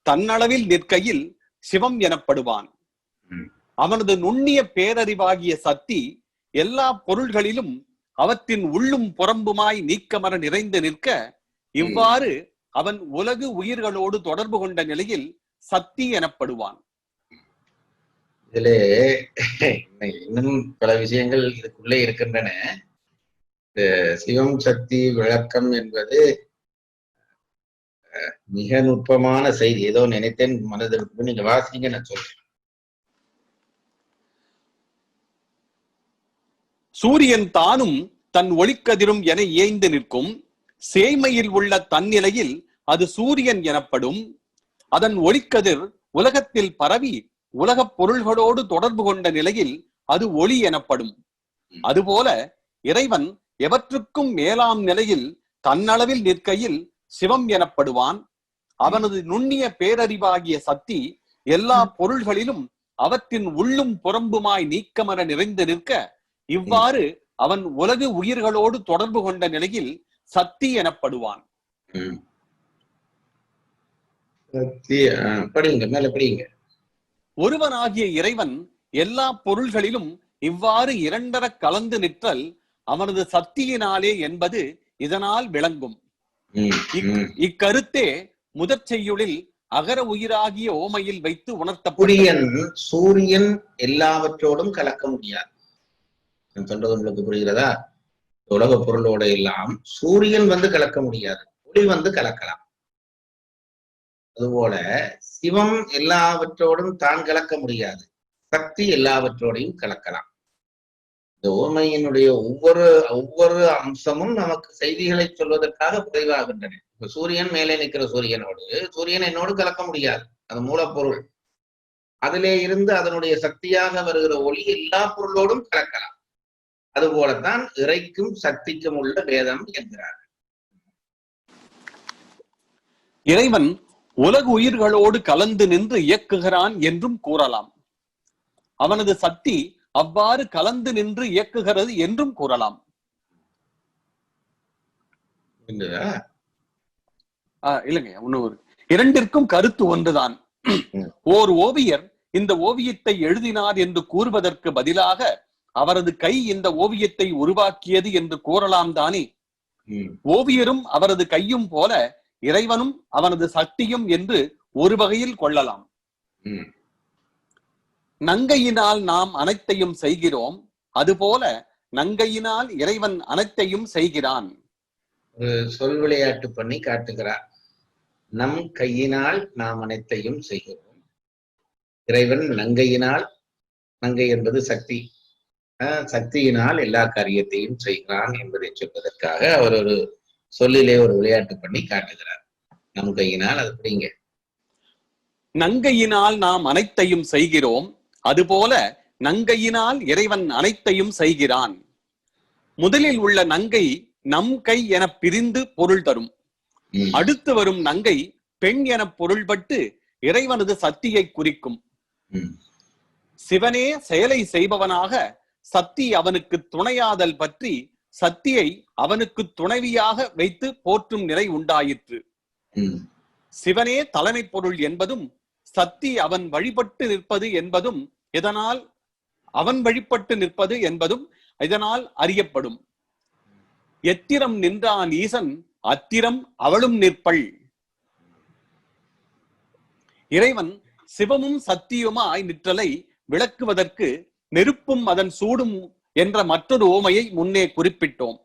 தன்னளவில் நிற்கையில் சிவம் எனப்படுவான். அவனது நுண்ணிய பேரறிவாகிய சக்தி எல்லா பொருள்களிலும் அவற்றின் உள்ளும் புறம்புமாய் நீக்கமர நிறைந்து நிற்க, இவ்வாறு அவன் உலகு உயிர்களோடு தொடர்பு கொண்ட நிலையில் சக்தி எனப்படுவான். இதிலே இன்னும் பல விஷயங்கள் இதுக்குள்ளே இருக்கின்றன. சிவம் சக்தி விளக்கம் என்பது மிக நுட்பமான செய்தி. ஏதோ நினைத்தேன் மனதிற்கு, நீங்க வாசிங்க, நான் சொல்றேன். சூரியன் தானும் தன் ஒளிக்கதிரும் என இயைந்து நிற்கும். சேய்மையில் உள்ள தன்னிலையில் அது சூரியன் எனப்படும். அதன் ஒளிக்கதிர் உலகத்தில் பரவி உலகப் பொருள்களோடு தொடர்பு கொண்ட நிலையில் அது ஒளி எனப்படும். அதுபோல இறைவன் எவற்றுக்கும் மேலாம் நிலையில் தன்னளவில் நிற்கையில் சிவம் எனப்படுவான். அவனது நுண்ணிய பேரறிவாகிய சக்தி எல்லா பொருள்களிலும் அவற்றின் உள்ளும் புறம்புமாய் நீக்கமர நிறைந்து நிற்க, இவ்வாறு அவன் உலகு உயிர்களோடு தொடர்பு கொண்ட நிலையில் சக்தி எனப்படுவான். ஒருவனாகிய இறைவன் எல்லா பொருள்களிலும் இவ்வாறு இரண்டர கலந்து நிற்றல் அவனது சக்தியினாலே என்பது இதனால் விளங்கும். இக்கருத்தே முதற் செய்யுளில் அகர உயிராகிய ஓமையில் வைத்து உணர்த்தப்படும். சூரியன் எல்லாவற்றோடும் கலக்க முடியாது. சொல்றது உங்களுக்கு புரிகிறதா? உலக பொருளோட எல்லாம் சூரியன் வந்து கலக்க முடியாது, ஒளி வந்து கலக்கலாம். அதுபோல சிவம் எல்லாவற்றோடும் தான் கலக்க முடியாது, சக்தி எல்லாவற்றோடையும் கலக்கலாம். இந்த ஓமையினுடைய ஒவ்வொரு அம்சமும் நமக்கு செய்திகளை சொல்வதற்காக குறைவாகின்றன. இப்ப சூரியன் மேலே நிற்கிற சூரியன் என்னோடு கலக்க முடியாது, அது மூலப்பொருள். அதிலே இருந்து அதனுடைய சக்தியாக வருகிற ஒளி எல்லா பொருளோடும் கலக்கலாம். அதுபோலத்தான் இறைக்கும் சக்திக்கும் உள்ள பேதம் என்கிறார். இறைவன் உலக உயிர்களோடு கலந்து நின்று இயக்குகிறான் என்றும் கூறலாம். அவனது சக்தி அவ்வாறு கலந்து நின்று இயக்குகிறது என்றும் கூறலாம். இல்லைங்க, இன்னொரு இரண்டிற்கும் கருத்து ஒன்றுதான். ஓர் ஓவியர் இந்த ஓவியத்தை எழுதினார் என்று கூறுவதற்கு பதிலாக அவரது கை இந்த ஓவியத்தை உருவாக்கியது என்று கூறலாம் தானே. ஓவியரும் அவரது கையும் போல இறைவனும் அவனது சக்தியும் என்று ஒரு வகையில் கொள்ளலாம். நங்கையினால் நாம் அனைத்தையும் செய்கிறோம், அதுபோல நங்கையினால் இறைவன் அனைத்தையும் செய்கிறான். ஒரு சொல் விளையாட்டு பண்ணி காட்டுகிறார். நம் கையினால் நாம் அனைத்தையும் செய்கிறோம், இறைவன் நங்கையினால், நங்கை என்பது சக்தி, சக்தியினால் எல்லா காரியத்தையும் செய்கிறான் என்பதை சொல்வதற்காக அவர் ஒரு சொல்லிலே ஒரு விளையாட்டு பண்ணி காட்டுகிறார். நம் கையினால், அது புரியுங்க. நங்கையினால் நாம் அனைத்தையும் செய்கிறோம், அதுபோல நங்கையினால் இறைவன் அனைத்தையும் செய்கிறான். முதலில் உள்ள நங்கை நம் கை என பிரிந்து பொருள் தரும். அடுத்து வரும் நங்கை பெண் என பொருள்பட்டு இறைவனது சக்தியை குறிக்கும். சிவனே செயலை செய்பவனாக சக்தி அவனுக்கு துணையாதல் பற்றி சக்தியை அவனுக்கு துணைவியாக வைத்து போற்றும் நிலை உண்டாயிற்று. சிவனே தலைமை பொருள் என்பதும் சக்தி அவன் வழிபட்டு நிற்பது என்பதும் இதனால் இதனால் அறியப்படும். எத்திரம் நின்றான் ஈசன் அத்திரம் அவளும் நிற்பள். இறைவன் சிவமும் சத்தியுமாய் நிற்றலை விளக்குவதற்கு நெருப்பும் அதன் சூடும் என்ற மற்றொரு ஓமையை முன்னே குறிப்பிட்டோம்.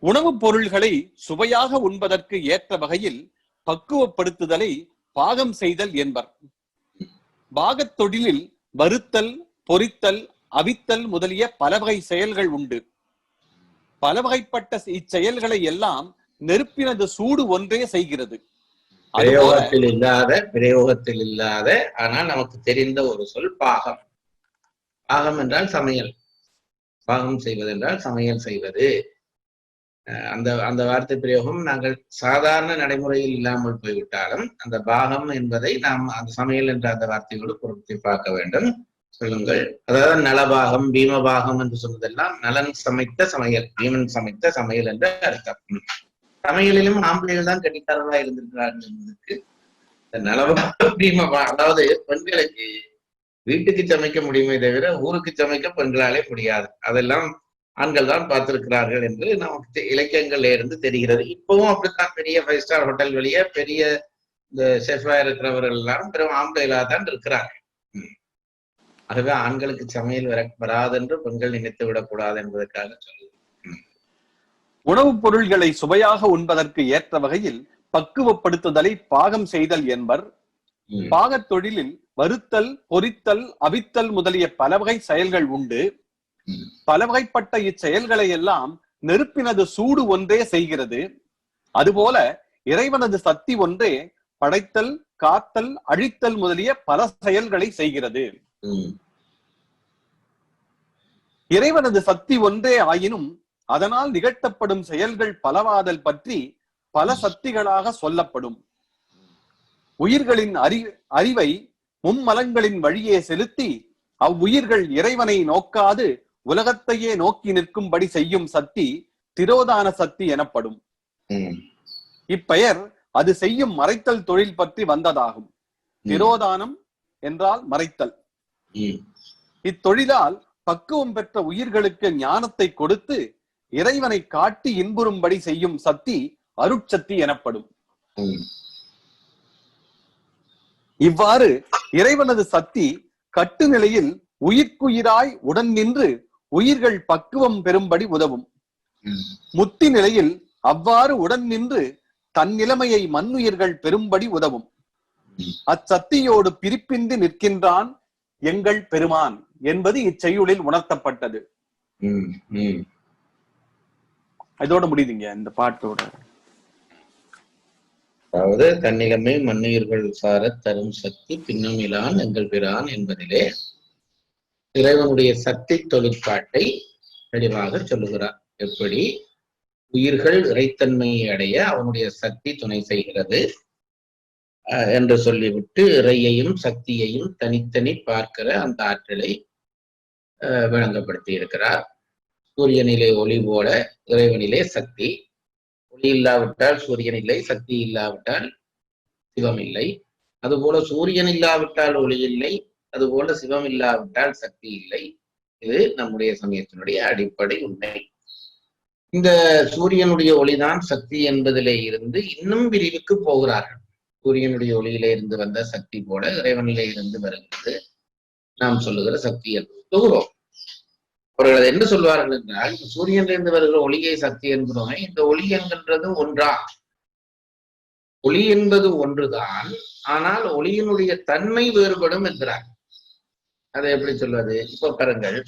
உணவுப் பொருள்களை சுவையாக உண்பதற்கு ஏற்ற வகையில் பக்குவப்படுத்துதலை பாகம் செய்தல் என்பர். பாகத் தொழிலில் வறுத்தல், பொரித்தல், அவித்தல் முதலிய பல வகை செயல்கள் உண்டு. பல வகைப்பட்ட இச்செயல்களை எல்லாம் நெருப்பினது சூடு ஒன்றே செய்கிறது. பிரயோகத்தில் இல்லாத ஆனால் நமக்கு தெரிந்த ஒரு சொல் பாகம். பாகம் என்றால் சமையல். பாகம் செய்வது என்றால் சமையல் செய்வது. அந்த வார்த்தை பிரயோகம் நாங்கள் சாதாரண நடைமுறையில் இல்லாமல் போய்விட்டாலும் அந்த பாகம் என்பதை நாம் அந்த சமையல் என்ற அந்த வார்த்தையோடு பொருத்தி பார்க்க வேண்டும். சொல்லுங்கள். அதாவது நலபாகம், பீமபாகம் என்று சொன்னதெல்லாம் நலன் சமைத்த சமையல், பீமன் சமைத்த சமையல் என்ற அர்த்தம். சமையலிலும் ஆம்பளைகள் தான் கட்டித்தரவா இருந்திருக்கிறார்கள் என்பதற்கு நலபாகம், பீமபாகம். அதாவது பெண்களுக்கு வீட்டுக்கு சமைக்க முடியுமே தவிர ஊருக்கு சமைக்க பெண்களாலே முடியாது. அதெல்லாம் ஆண்கள் தான் பார்த்திருக்கிறார்கள் என்று நமக்கு இலக்கியங்கள்ல இருந்து தெரிகிறது. இப்பவும் அப்படித்தான். பெரிய 5 ஸ்டார் ஹோட்டல் வெளியே பெரிய இந்த ஷெஃபா இருக்கிறவர்கள் எல்லாரும் பெரும் ஆம்பளைகளா தான் இருக்கிறார்கள். ஆகவே ஆண்களுக்கு சமையல் வராது என்று பெண்கள் நினைத்து விடக்கூடாது என்பதற்காக சொல்லுவேன். உணவுப் பொருள்களை சுவையாக உண்பதற்கு ஏற்ற வகையில் பக்குவப்படுத்துதலை பாகம் செய்தல் என்பர். பாகத் தொழிலில் வறுத்தல், பொரித்தல், அவித்தல் முதலிய பல வகை செயல்கள் உண்டு. பல வகைப்பட்ட இச்செயல்களை எல்லாம் நெருப்பினது சூடு ஒன்றே செய்கிறது. அதுபோல இறைவனது சக்தி ஒன்றே படைத்தல், காத்தல், அழித்தல் முதலிய பல செயல்களை செய்கிறது. இறைவனது சக்தி ஒன்றே ஆயினும் அதனால் நிகழ்த்தப்படும் செயல்கள் பலவாதல் பற்றி பல சக்திகளாக சொல்லப்படும். உயிர்களின் அறிவை மும்மலங்களின் வழியே செலுத்தி அவ்வுயிர்கள் இறைவனை நோக்காது உலகத்தையே நோக்கி நிற்கும்படி செய்யும் சக்தி திரோதான சக்தி எனப்படும். இப்பெயர் அது செய்யும் மறைத்தல் தொழில் பற்றி வந்ததாகும். திரோதானம் என்றால் மறைத்தல். இத்தொழிலால் பக்குவம் பெற்ற உயிர்களுக்கு ஞானத்தை கொடுத்து இறைவனை காட்டி இன்புறும்படி செய்யும் சக்தி அருட்சக்தி எனப்படும். இவ்வாறு இறைவனது சக்தி கட்டு நிலையில் உயிர்க்குயிராய் உடன் நின்று உயிர்கள் பக்குவம் பெறும்படி உதவும். முத்தி நிலையில் அவ்வாறு உடன் நின்று தன் நிலைமையை மண்ணுயிர்கள் பெறும்படி உதவும். அச்சக்தியோடு பிரிப்பின்றி நிற்கின்றான் எங்கள் பெருமான் என்பது இச்செய்யுளில் உணர்த்தப்பட்டது. இதோட முடியுதுங்க இந்த பாட்டோட. அதாவது தன்னிலைமை மண்ணுயிர்கள் சார தரும் சக்தி பின்னமிலான் எங்கள் பிரான் என்பதிலே இறைவனுடைய சக்தி தொழிற்பாட்டை தெளிவாக சொல்லுகிறார். எப்படி உயிர்கள் இறைத்தன்மையை அடைய அவனுடைய சக்தி துணை செய்கிறது என்று சொல்லிவிட்டு இறையையும் சக்தியையும் தனித்தனி பார்க்கிற அந்த ஆற்றலை விளங்கப்படுத்தி இருக்கிறார். சூரியனிலே ஒளி போல இறைவனிலே சக்தி. ஒளி இல்லாவிட்டால் சூரியன் இல்லை, சக்தி இல்லாவிட்டால் சிவம் இல்லை. அதுபோல சூரியன் இல்லாவிட்டால் ஒளி இல்லை, அதுபோல சிவம் இல்லாவிட்டால் சக்தி இல்லை. இது நம்முடைய சமயத்தினுடைய அடிப்படை உண்மை. இந்த சூரியனுடைய ஒளிதான் சக்தி என்பதிலே இருந்து இன்னும் விரிவுக்கு போகிறார்கள். சூரியனுடைய ஒளியிலே இருந்து வந்த சக்தி போல இறைவனிலே இருந்து வருகிறது நாம் சொல்லுகிற சக்தி என்று சொல்லுகிறோம். அவர்கள் என்ன சொல்வார்கள் என்றால், சூரியனிலிருந்து வருகிற ஒளியை சக்தி என்கிறோமே, இந்த ஒளி என்கின்றது ஒன்றா? ஒளி என்பது ஒன்றுதான், ஆனால் ஒளியினுடைய தன்மை வேறுபடும் என்கிறார். அதை எப்படி சொல்வது? இப்ப பாருங்கள்,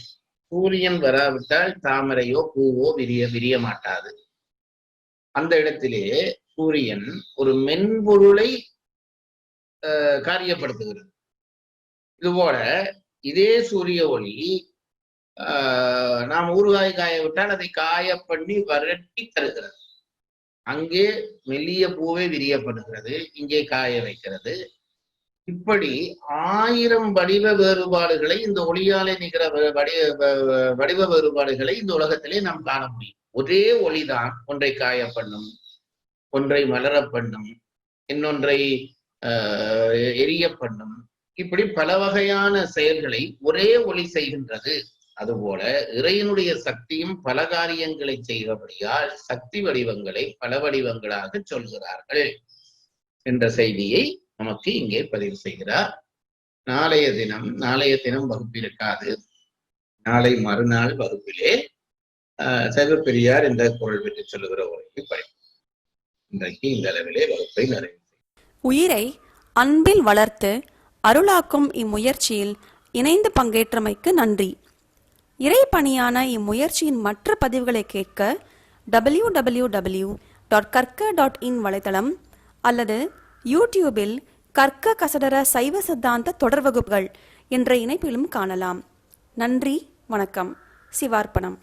சூரியன் வராவிட்டால் தாமரையோ பூவோ விரிய மாட்டாது. அந்த இடத்திலே சூரியன் ஒரு மென்பொருளை காரியப்படுத்துகிறது. இதுபோல இதே சூரிய ஒளி நாம் ஊறுகாய் காய விட்டால் அதை காய பண்ணி வரட்டி தருகிறது. அங்கே மெல்லிய பூவை விரியப்படுகிறது, இங்கே காய வைக்கிறது. இப்படி 1000 வடிவ வேறுபாடுகளை இந்த ஒளியாலே நிகர வடிவ வேறுபாடுகளை இந்த உலகத்திலே நாம் காண முடியும். ஒரே ஒளிதான் ஒன்றை காய பண்ணும், ஒன்றை மலர பண்ணும், இன்னொன்றை எரிய பண்ணும். இப்படி பல வகையான செயல்களை ஒரே ஒளி செய்கின்றது. அதுபோல இறைவனுடைய சக்தியும் பல காரியங்களை செய்கிறபடியால் சக்தி வடிவங்களை பல வடிவங்களாக சொல்கிறார்கள் என்ற செய்தியை நமக்கு இங்கே பதிவு செய்கிறார். நாளைய தினம் வகுப்பு இருக்காது. நாளை மறுநாள் வகுப்பிலே சைவப்பெரியார் இந்த குரல் பற்றி சொல்லுகிற உரையை படிப்போம். இன்றைக்கு இந்த அளவிலே வகுப்பை நிறைவு. உயிரை அன்பில் வளர்த்து அருளாக்கும் இம்முயற்சியில் இணைந்து பங்கேற்றமைக்கு நன்றி. இறைப்பணியான இம்முயற்சியின் மற்ற பதிவுகளை கேட்க www.karka.in வலைத்தளம் அல்லது யூடியூபில் கற்க கசடர சைவ சித்தாந்த தொடர் வகுப்புகள் என்ற இணைப்பிலும் காணலாம். நன்றி, வணக்கம். சிவார்ப்பணம்.